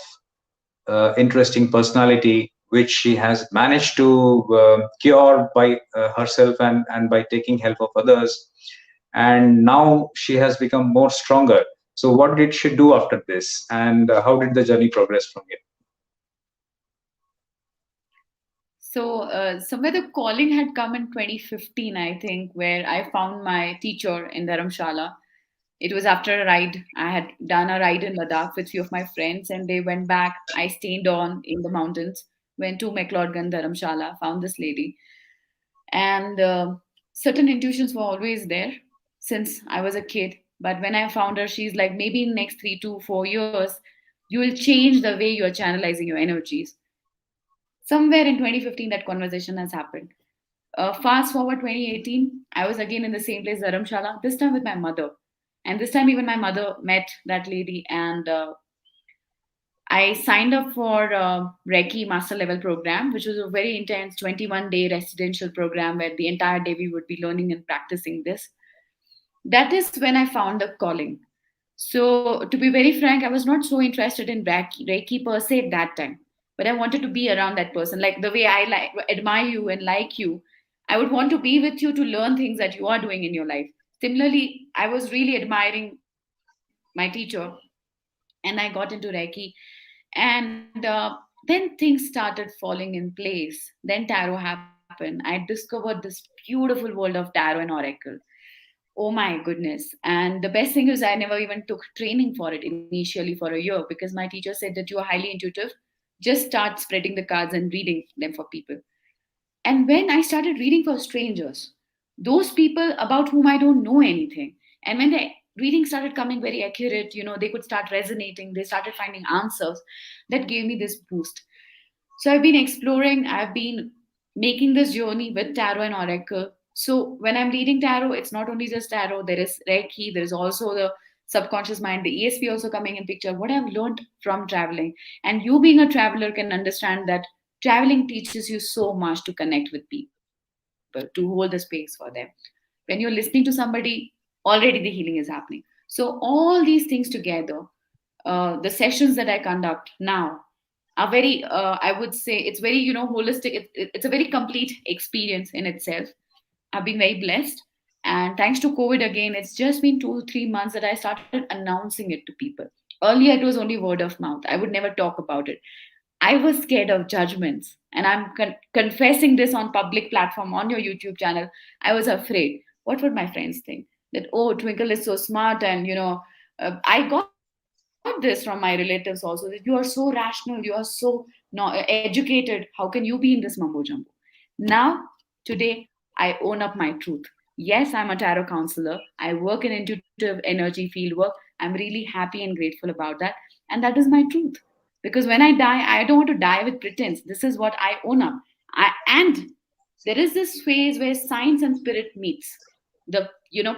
A: interesting personality, which she has managed to cure by herself and by taking help of others. And now she has become more stronger. So, what did she do after this, and how did the journey progress from here?
B: So, somewhere the calling had come in 2015, I think, where I found my teacher in Dharamshala. It was after a ride. I had done a ride in Ladakh with few of my friends, and they went back. I stayed on in the mountains, went to McLeodganj, Dharamshala, found this lady, and certain intuitions were always there since I was a kid. But when I found her, she's like, maybe in next 3 to 4 years, you will change the way you are channelizing your energies. Somewhere in 2015, that conversation has happened. Fast forward 2018, I was again in the same place, Dharamshala, this time with my mother. And this time, even my mother met that lady, and I signed up for Reiki Master Level program, which was a very intense 21-day residential program where the entire day we would be learning and practicing this. That is when I found a calling. So, to be very frank, I was not so interested in Reiki per se at that time, but I wanted to be around that person. Like the way I like admire you and like you, I would want to be with you to learn things that you are doing in your life. Similarly, I was really admiring my teacher, and I got into Reiki, and then things started falling in place. Then tarot happened. I discovered this beautiful world of tarot and oracle. Oh my goodness. And the best thing is, I never even took training for it initially for a year because my teacher said that you are highly intuitive. Just start spreading the cards and reading them for people. And when I started reading for strangers, those people about whom I don't know anything, and when the reading started coming very accurate, they could start resonating, they started finding answers, that gave me this boost. So I've been exploring, I've been making this journey with tarot and oracle. So when I'm reading tarot, it's not only just tarot, there is Reiki, there is also the subconscious mind, the ESP also coming in picture, what I've learned from traveling. And you being a traveler can understand that traveling teaches you so much to connect with people, to hold the space for them. When you're listening to somebody, already the healing is happening. So all these things together, the sessions that I conduct now are very, I would say, it's very, holistic. It's a very complete experience in itself. I've been very blessed. And thanks to COVID again, it's just been 2 3 months that I started announcing it to people. Earlier, it was only word of mouth. I would never talk about it. I was scared of judgments, and I'm confessing this on public platform on your YouTube channel. I was afraid. What would my friends think? That, oh, Twinkle is so smart, and I got this from my relatives also. That you are so rational, you are so no, educated. How can you be in this mumbo jumbo? Now, today, I own up my truth. Yes, I'm a tarot counselor. I work in intuitive energy field work. I'm really happy and grateful about that, and that is my truth. Because when I die, I don't want to die with pretense. This is what I own up. And there is this phase where science and spirit meets, the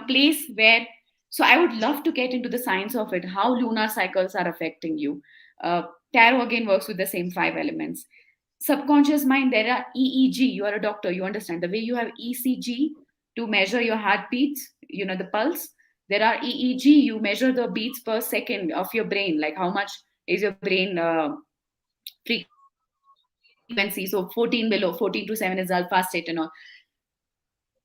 B: place where, so I would love to get into the science of it, how lunar cycles are affecting you. Tarot again works with the same five elements. Subconscious mind, there are EEG. You are a doctor, you understand the way you have ECG to measure your heartbeats, the pulse. There are EEG, you measure the beats per second of your brain, like how much is your brain frequency. So 14 below, 14 to 7 is alpha state and all.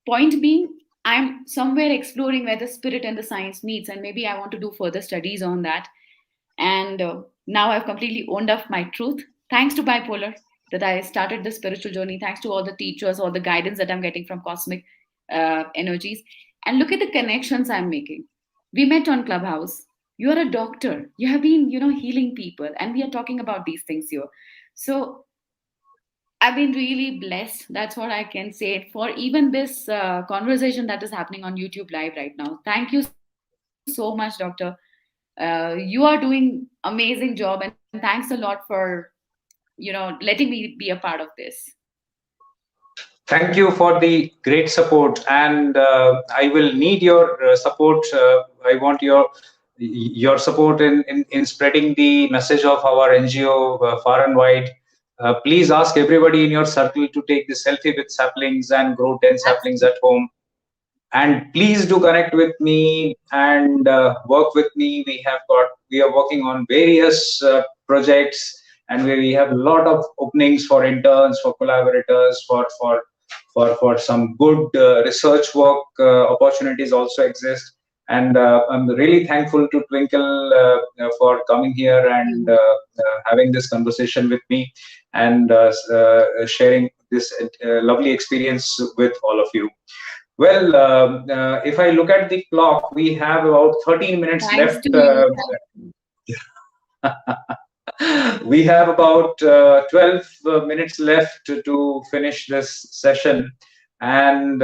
B: Point being, I'm somewhere exploring where the spirit and the science meets, and maybe I want to do further studies on that. And now I've completely owned up my truth. Thanks to bipolar that I started this spiritual journey. Thanks to all the teachers, all the guidance that I'm getting from cosmic energies. And look at the connections I'm making. We met on Clubhouse. You're a doctor. You have been, healing people, and we are talking about these things here. So I've been really blessed. That's what I can say for even this conversation that is happening on YouTube Live right now. Thank you so much, Doctor. You are doing amazing job, and thanks a lot for letting me be a part of this.
A: Thank you for the great support, and I will need your support. I want your support in spreading the message of our NGO far and wide. Please ask everybody in your circle to take the selfie with saplings and grow 10 saplings at home. And please do connect with me and work with me. We are working on various projects, and we have a lot of openings for interns, for collaborators, for some good research work opportunities also exist. And I'm really thankful to Twinkle for coming here and having this conversation with me, and sharing this lovely experience with all of you. Well, if I look at the clock, we have about 13 minutes
B: Thanks
A: left.
B: to you.
A: We have about 12 minutes left to finish this session. And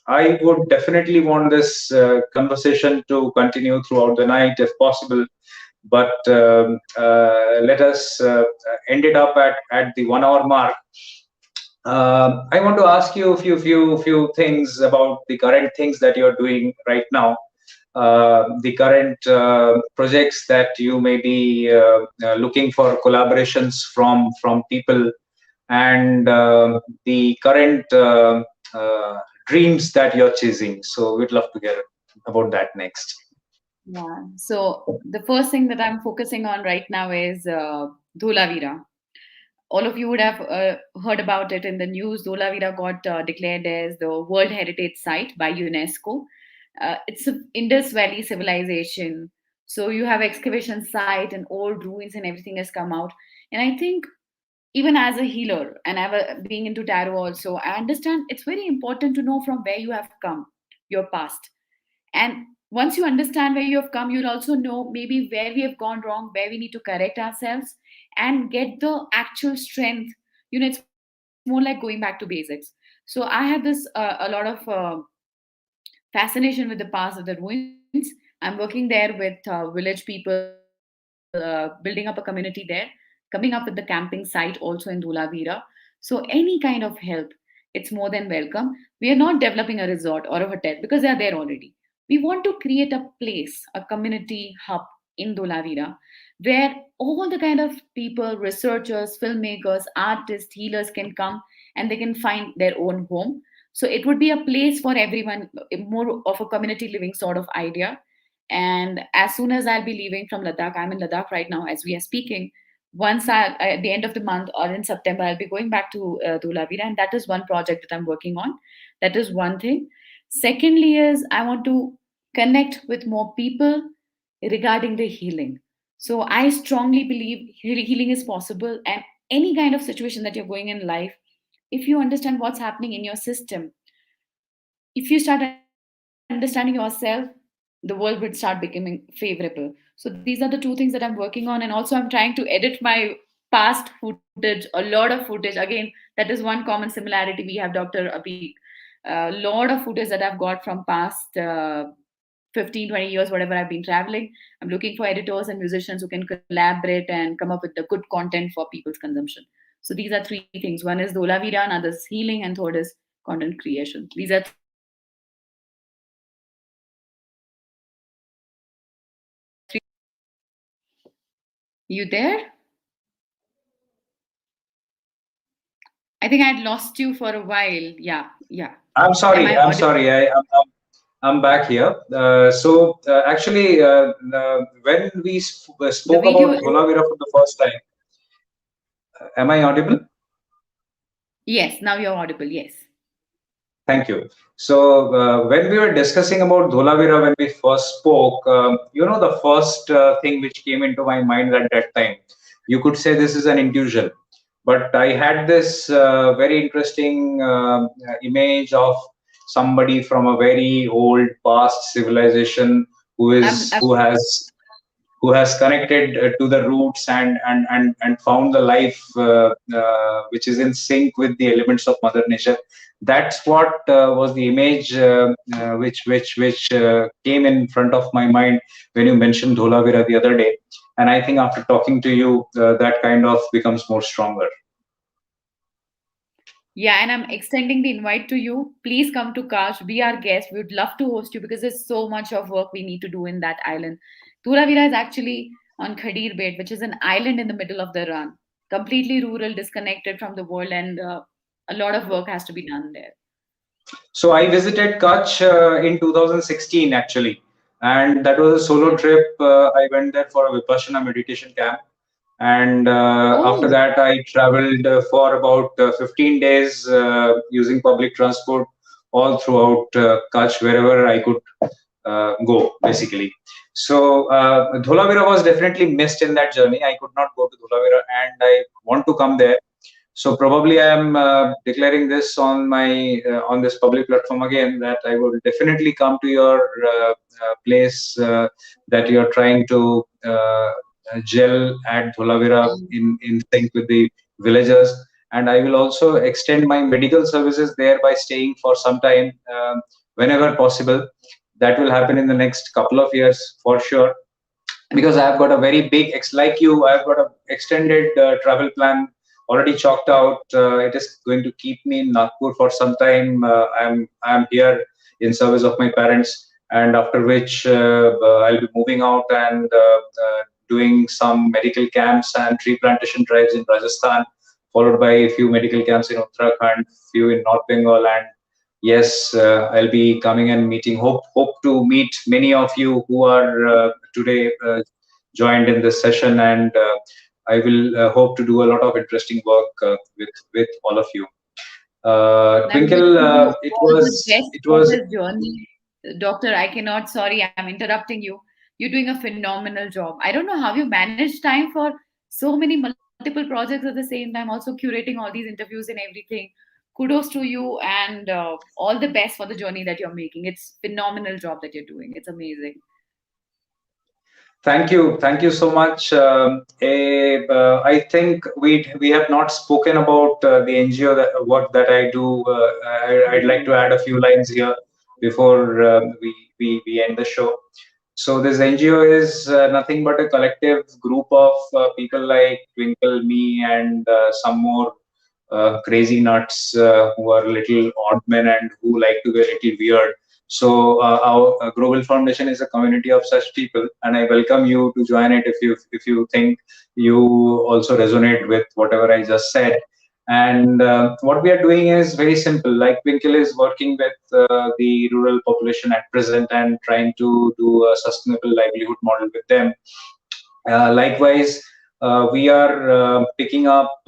A: I would definitely want this conversation to continue throughout the night if possible. But let us end it up at the 1 hour mark. I want to ask you a few things about the current things that you're doing right now, the current projects that you may be looking for collaborations from people, and the current dreams that you're chasing. So we'd love to hear about that next.
B: Yeah. So the first thing that I'm focusing on right now is Dholavira. All of you would have heard about it in the news. Dholavira got declared as the World Heritage Site by UNESCO. It's an Indus Valley civilization. So you have excavation site and old ruins and everything has come out. And I think even as a healer and being into tarot also, I understand it's very important to know from where you have come, your past. And once you understand where you have come, you'll also know maybe where we have gone wrong, where we need to correct ourselves and get the actual strength. It's more like going back to basics. So I have this a lot of fascination with the past of the ruins. I'm working there with village people, building up a community there, coming up with the camping site also in Dholavira. So any kind of help, it's more than welcome. We are not developing a resort or a hotel because they are there already. We are We want to create a place, a community hub in Dolavira, where all the kind of people, researchers, filmmakers, artists, healers can come and they can find their own home. So it would be a place for everyone, more of a community living sort of idea. And as soon as I'll be leaving from Ladakh, I'm in Ladakh right now as we are speaking. Once at the end of the month or in September, I'll be going back to Dhulavira, and that is one project that I'm working on. That is one thing. Secondly, is I want to connect with more people regarding the healing. So I strongly believe healing is possible, and any kind of situation that you're going in life, if you understand what's happening in your system, if you start understanding yourself, the world would start becoming favorable. So these are the two things that I'm working on, and also I'm trying to edit my past footage, a lot of footage. Again, that is one common similarity we have, Dr. Abhi. A lot of footage that I've got from past 15, 20 years, whatever I've been traveling. I'm looking for editors and musicians who can collaborate and come up with the good content for people's consumption. So these are three things. One is Dolavira, another is healing, and third is content creation. These are three things that I'm working on. You there? I think I'd lost you for a while. Yeah, yeah.
A: I'm
B: Am
A: sorry.
B: I
A: I'm
B: audible?
A: sorry. I'm back here. Actually, when we
B: The
A: spoke
B: video
A: about
B: is.
A: Dholavira for the first time, am I audible?
B: Yes, now you're audible. Yes.
A: Thank you. So, when we were discussing about Dholavira when we first spoke, the first thing which came into my mind at that time, you could say this is an intuition. But I had this very interesting image of somebody from a very old past civilization
B: I'm
A: who has connected to the roots and found the life which is in sync with the elements of mother nature. That's what was the image which came in front of my mind when you mentioned Dholavira the other day, and I think after talking to you that kind of becomes more stronger.
B: Yeah, and I'm extending the invite to you. Please come to Kash, be our guest. We would love to host you because there's so much of work we need to do in that island. Thuravira is actually on Khadir Bed, which is an island in the middle of the run, completely rural, disconnected from the world, and a lot of work has to be done there.
A: So I visited Kutch in 2016 actually, and that was a solo
B: Oh,
A: trip. I went there for a Vipassana meditation camp, and after
B: oh,
A: that I traveled for about 15 days using public transport all throughout Kutch wherever I could go basically. So Dholavira was definitely missed in that journey. I could not go to Dholavira, and I want to come there. So probably I am declaring this on my on this public platform again that I will definitely come to your place that you are trying to gel at Dholavira in sync with the villagers, and I will also extend my medical services there by staying for some time whenever possible. That will happen in the next couple of years for sure, because I've got a very big like you, I've got a extended travel plan already chalked out. It is going to keep me in Nagpur for some time. I'm here in service of my parents, and after which I'll be moving out and doing some medical camps and tree plantation drives in Rajasthan, followed by a few medical camps in Uttarakhand, few in North Bengal, and yes, I'll be coming and meeting. Hope to meet many of you who are today joined in this session, and I will hope to do a lot of interesting work with all of you.
B: I'm
A: Twinkle,
B: wishing you all the
A: it
B: best for
A: was.
B: this journey. Doctor, I cannot, sorry, I'm interrupting you. You're doing a phenomenal job. I don't know how you manage time for so many multiple projects at the same time, also curating all these interviews and everything. Kudos to you, and all the best for the journey that you're making. It's phenomenal job that you're doing. It's amazing.
A: Thank you so much. I think we have not spoken about the NGO that I do. I'd like to add a few lines here before we end the show. So this NGO is nothing but a collective group of people like Twinkle, me, and some more crazy nuts who are little odd men and who like to be a little weird. So our Global Foundation is a community of such people, and I welcome you to join it if you think you also resonate with whatever I just said. And what we are doing is very simple. Like Twinkle is working with the rural population at present and trying to do a sustainable livelihood model with them. Likewise, we are picking up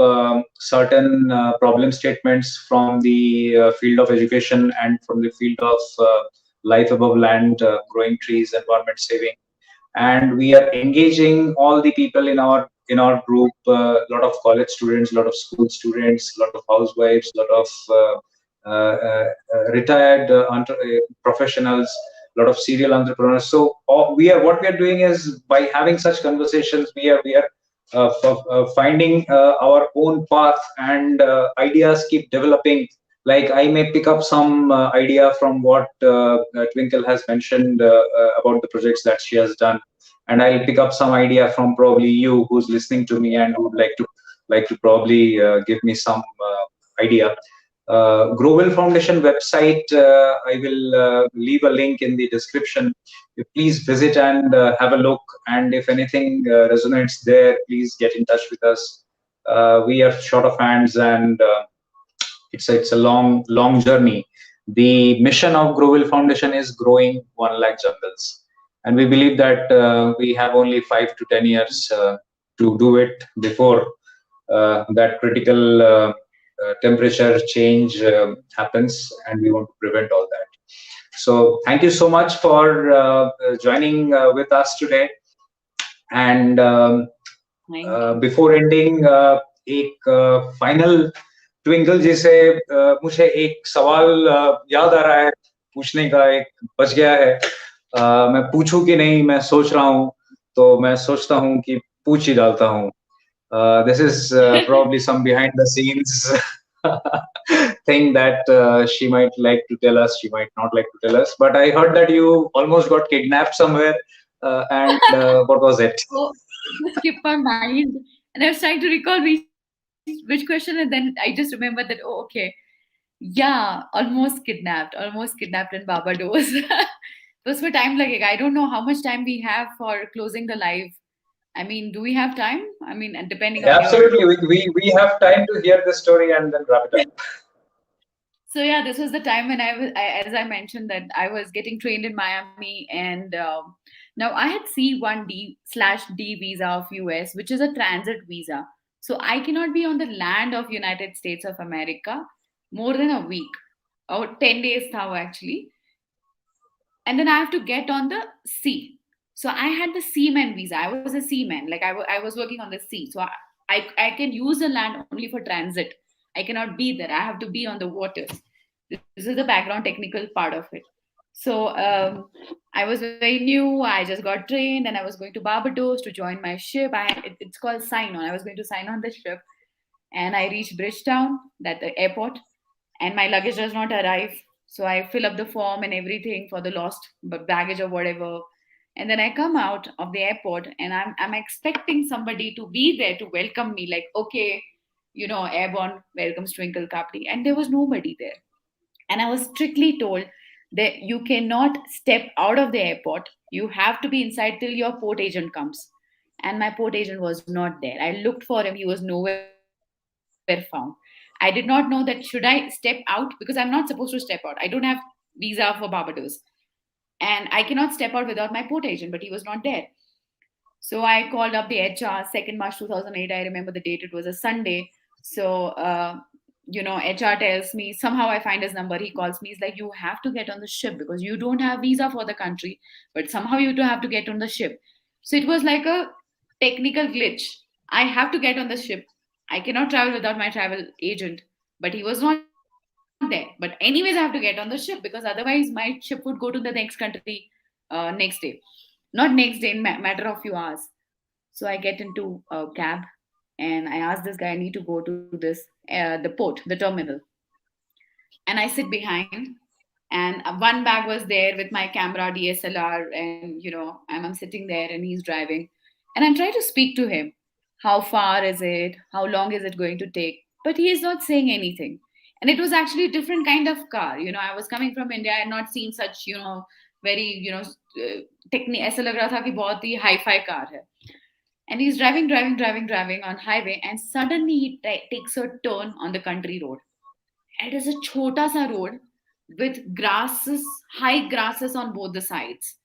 A: certain problem statements from the field of education and from the field of life above land, growing trees, environment saving, and we are engaging all the people in our group. A lot of college students, a lot of school students, a lot of housewives, a lot of retired professionals, a lot of serial entrepreneurs. So we are what we are doing is, by having such conversations, we are finding our own path, and ideas keep developing. Like I may pick up some idea from what Twinkle has mentioned about the projects that she has done, and I'll pick up some idea from probably you who's listening to me and would like to probably give me some idea. Global Foundation website, I will leave a link in the description. You please visit and have a look, and if anything resonates there, please get in touch with us. We are short of hands, and it's a long journey. The mission of Global Foundation is growing 1 lakh jungles, and we believe that we have only 5 to 10 years to do it before that critical temperature change happens, and we want to prevent all that. So thank you so much for joining with us today. And
B: Thank you.
A: Before ending एक final twinkle जी से मुझे एक सवाल याद आ रहा है पूछने का, एक बच गया है। मैं पूछूं कि नहीं, मैं सोच रहा हूँ, तो मैं सोचता हूँ कि पूछ ही डालता हूँ। This is probably some behind the scenes thing that she might like to tell us, she might not like to tell us, but I heard that you almost got kidnapped somewhere, and what was it?
B: So it just skipped my mind, and I was trying to recall which question, and then I just remembered that. Oh, okay, yeah, almost kidnapped in Barbados. Those were time like I don't know how much time we have for closing the live. I mean, do we have time? I mean, and depending on your.
A: Absolutely. We have time to hear the story and then wrap it up.
B: So yeah, this was the time when as I mentioned, that I was getting trained in Miami, and now I had C1D/D visa of US, which is a transit visa. So I cannot be on the land of United States of America more than a week, or 10 days now actually, and then I have to get on the sea. So I had the seaman visa. I was a seaman, like I was working on the sea. So I can use the land only for transit. I cannot be there. I have to be on the waters. This is the background technical part of it. So I was very new. I just got trained, and I was going to Barbados to join my ship. It's called sign on. I was going to sign on the ship, and I reached Bridgetown, that the airport, and my luggage does not arrive. So I fill up the form and everything for the lost baggage or whatever. And then I come out of the airport, and I'm expecting somebody to be there to welcome me, like, okay, airborne welcomes Twinkle Kapdi. And there was nobody there. And I was strictly told that you cannot step out of the airport. You have to be inside till your port agent comes. And my port agent was not there. I looked for him, he was nowhere found. I did not know that should I step out, because I'm not supposed to step out. I don't have visa for Barbados. And I cannot step out without my port agent, but he was not there. So I called up the HR, 2nd March 2008. I remember the date, it was a Sunday. So, HR tells me, somehow I find his number. He calls me. He's like, you have to get on the ship because you don't have visa for the country, but somehow you do have to get on the ship. So it was like a technical glitch. I have to get on the ship. I cannot travel without my travel agent, but he was not there. But anyways, I have to get on the ship because otherwise my ship would go to the next country next day. Not next day, in matter of few hours. So I get into a cab, and I ask this guy, I need to go to this the port, the terminal. And I sit behind, and one bag was there with my camera, DSLR, and I'm sitting there, and he's driving, and I'm trying to speak to him. How far is it? How long is it going to take? But he is not saying anything. And it was actually a different kind of car. I was coming from India. I had not seen such, very, technique. ऐसा लग रहा था कि बहुत ही hi-fi car है. And he's driving on highway, and suddenly he takes a turn on the country road. It is a chota sa road with grasses, high grasses on both the sides.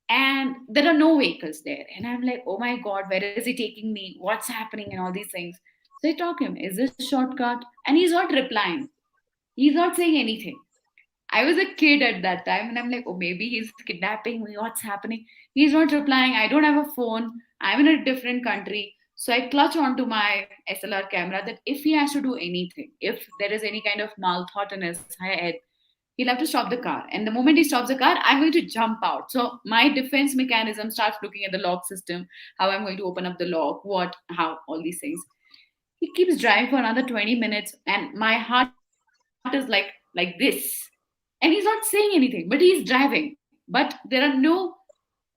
B: And there are no vehicles there. And I'm like, oh my God, where is he taking me? What's happening? And all these things. So I talk him, is this shortcut? And he's not replying. He's not saying anything. I was a kid at that time, and I'm like, oh, maybe he's kidnapping me. What's happening? He's not replying. I don't have a phone. I'm in a different country. So I clutch onto my SLR camera that if he has to do anything, if there is any kind of mal thought in his head, he'll have to stop the car. And the moment he stops the car, I'm going to jump out. So my defense mechanism starts looking at the lock system, how I'm going to open up the lock, what, how, all these things. He keeps driving for another 20 minutes, and my heart is like this. And he's not saying anything, but he's driving. But there are no,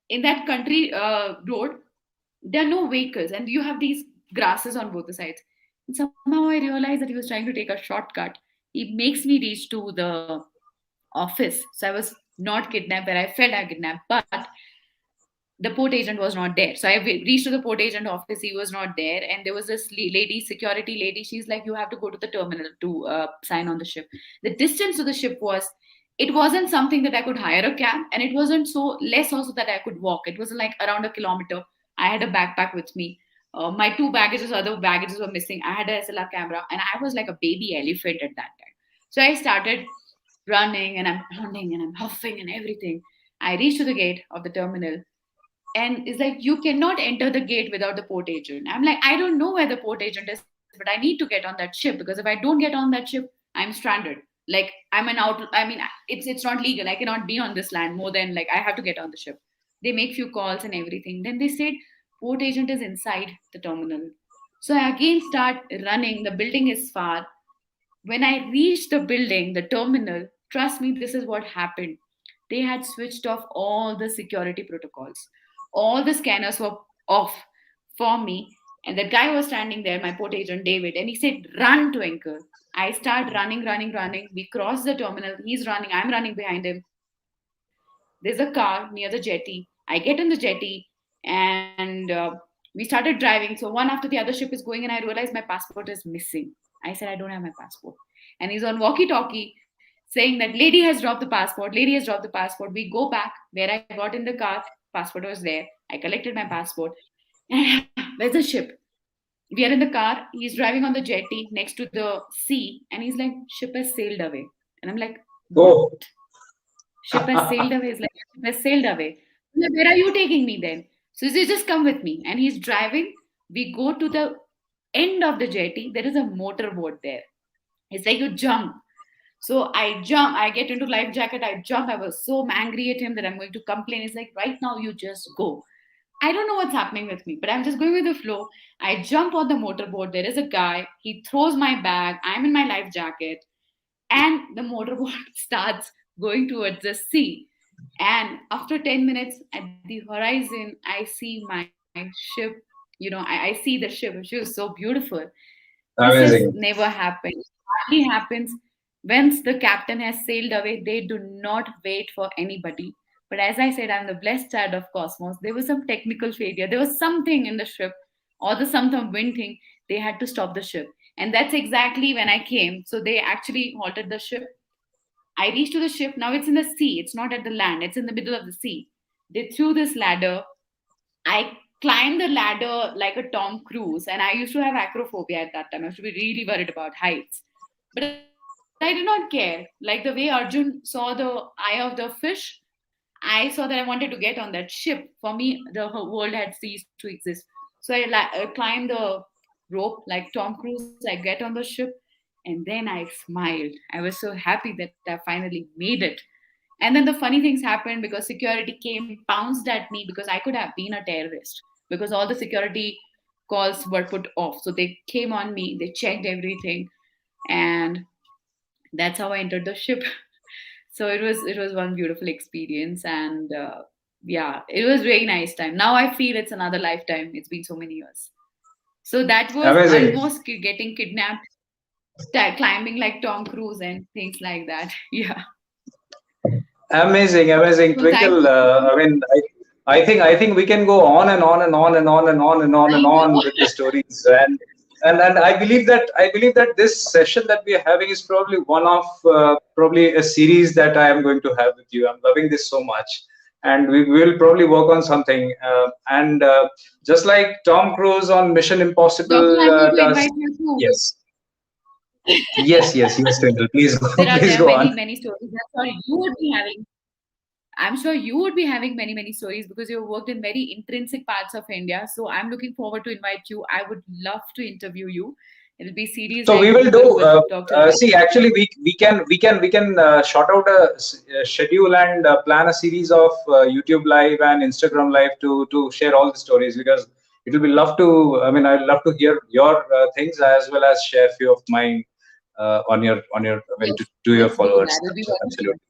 B: in that country road, there are no vehicles, and you have these grasses on both the sides. And somehow I realized that he was trying to take a shortcut. He makes me reach to the office. So I was not kidnapped where I felt I kidnapped, but the port agent was not there. So I reached to the port agent office. He was not there. And there was this lady, security lady. She's like, you have to go to the terminal to sign on the ship. The distance to the ship it wasn't something that I could hire a cab. And it wasn't so less also that I could walk. It was like around a kilometer. I had a backpack with me. My two baggages, other baggages were missing. I had a SLR camera, and I was like a baby elephant at that time. So I started running, and I'm running and I'm huffing and everything. I reached to the gate of the terminal, and it's like, you cannot enter the gate without the port agent. I'm like, I don't know where the port agent is, but I need to get on that ship, because if I don't get on that ship, I'm stranded. Like, I'm an out, I mean, it's not legal. I cannot be on this land more than, like, I have to get on the ship. They make few calls and everything. Then they said port agent is inside the terminal. So I again start running. The building is far. When I reached the building, the terminal, trust me, this is what happened. They had switched off all the security protocols. All the scanners were off for me. And the guy was standing there, my port agent David, and he said, run, Twinkle. I start running. We cross the terminal. He's running. I'm running behind him. There's a car near the jetty. I get in the jetty, and we started driving. So one after the other ship is going, and I realized my passport is missing. I said, I don't have my passport. And he's on walkie talkie saying that lady has dropped the passport. Lady has dropped the passport. We go back where I got in the car. Passport was there. I collected my passport. Where's the ship? We are in the car. He's driving on the jetty next to the sea, and he's like, ship has sailed away. And I'm like, what?
A: Oh.
B: Ship has sailed away. He's like, ship has sailed away. I'm like, where are you taking me then? So he says, just come with me. And he's driving. We go to the end of the jetty. There is a motorboat there. It's like, you jump. So I jump. I get into life jacket. I jump. I was so angry at him that I'm going to complain. He's like, right now you just go. I don't know what's happening with me, but I'm just going with the flow. I jump on the motorboat. There is a guy. He throws my bag. I'm in my life jacket, and the motorboat starts going towards the sea. And after 10 minutes at the horizon, I see my ship. I see the ship. She was so beautiful. This has
A: Amazing.
B: never happened. It hardly happens. Once the captain has sailed away, they do not wait for anybody. But as I said, I'm the blessed child of cosmos. There was some technical failure. There was something in the ship, or the some wind thing. They had to stop the ship. And that's exactly when I came. So they actually halted the ship. I reached to the ship. Now it's in the sea. It's not at the land. It's in the middle of the sea. They threw this ladder. I climbed the ladder like a Tom Cruise, and I used to have acrophobia at that time. I used to be really worried about heights. But I did not care. Like the way Arjun saw the eye of the fish, I saw that I wanted to get on that ship. For me, the whole world had ceased to exist. So I climbed the rope like Tom Cruise. I get on the ship, and then I smiled. I was so happy that I finally made it. And then the funny things happened because security came, pounced at me because I could have been a terrorist, because all the security calls were put off. So they came on me, they checked everything, and that's how I entered the ship. So it was one beautiful experience, and yeah, it was very nice time. Now I feel it's another lifetime. It's been so many years. So that was
A: Amazing.
B: almost getting kidnapped. climbing like Tom Cruise and things like that. Yeah.
A: Amazing, amazing,
B: So thank
A: Twinkle.
B: you.
A: I think we can go on and on and on and on and on and on
B: I
A: and
B: know.
A: on with the stories, and I believe that this session that we are having is probably one of probably a series that I am going to have with you. I'm loving this so much, and we will probably work on something. And just like Tom Cruise on Mission
B: Don't you
A: Impossible
B: like me to
A: does.
B: invite you too?
A: Yes, yes, Twinkle. Please go, please
B: There
A: go
B: are
A: on.
B: many stories. I'm sure you would be having. I'm sure you would be having many stories because you've worked in very intrinsic parts of India. So I'm looking forward to invite you. I would love to interview you. It'll be series
A: So we
B: like
A: will
B: Google
A: do.
B: with Dr.
A: See, actually, we can short out a schedule and plan a series of YouTube Live and Instagram Live to share all the stories, because it will be love to. I mean, I'd love to hear your things as well as share few of mine on your. I mean,
B: Yes,
A: to your
B: let's do
A: followers.
B: that. It'll be wonderful.
A: Absolutely.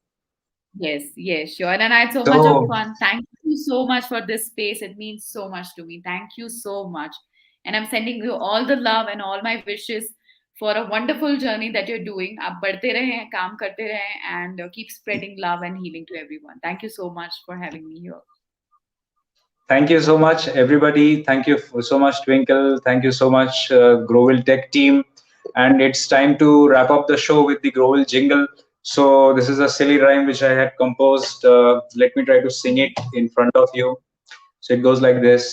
B: Yes, sure. And I had so much of
A: So
B: fun. Thank you so much for this space. It means so much to me. Thank you so much. And I'm sending you all the love and all my wishes for a wonderful journey that you're doing. आप बढ़ते रहें, काम करते रहें, and keep spreading love and healing to everyone. Thank you so much for having me here.
A: thank you so much, everybody. Thank you so much, Twinkle. Thank you so much, Grovil Tech team. And it's time to wrap up the show with the Grovil jingle. So this is a silly rhyme which I had composed. Let me try to sing it in front of you. So it goes like this: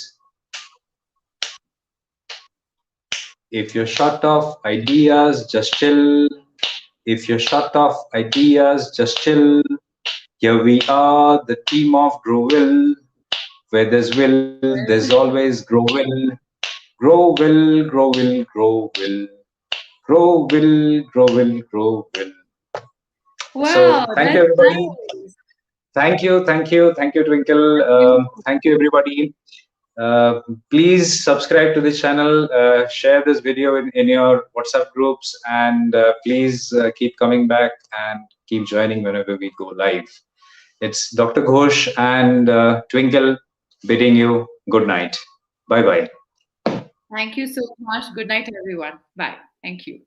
A: If you're short of ideas, just chill. If you're short of ideas, just chill. Here we are, the team of Grovil. Where there's will, there's always Grovil. Grow will, grow will, grow will. Grow will, grow will, grow will. So
B: Wow,
A: thank you,
B: that's
A: everybody.
B: nice.
A: Thank you, Twinkle.
B: Thank you.
A: Thank you, everybody. Uh, Please subscribe to the channel, share this video in your WhatsApp groups, and please keep coming back and keep joining whenever we go live. It's Dr. Ghosh and Twinkle bidding you good night. Bye bye.
B: Thank you so much. Good night, everyone. Bye. Thank you.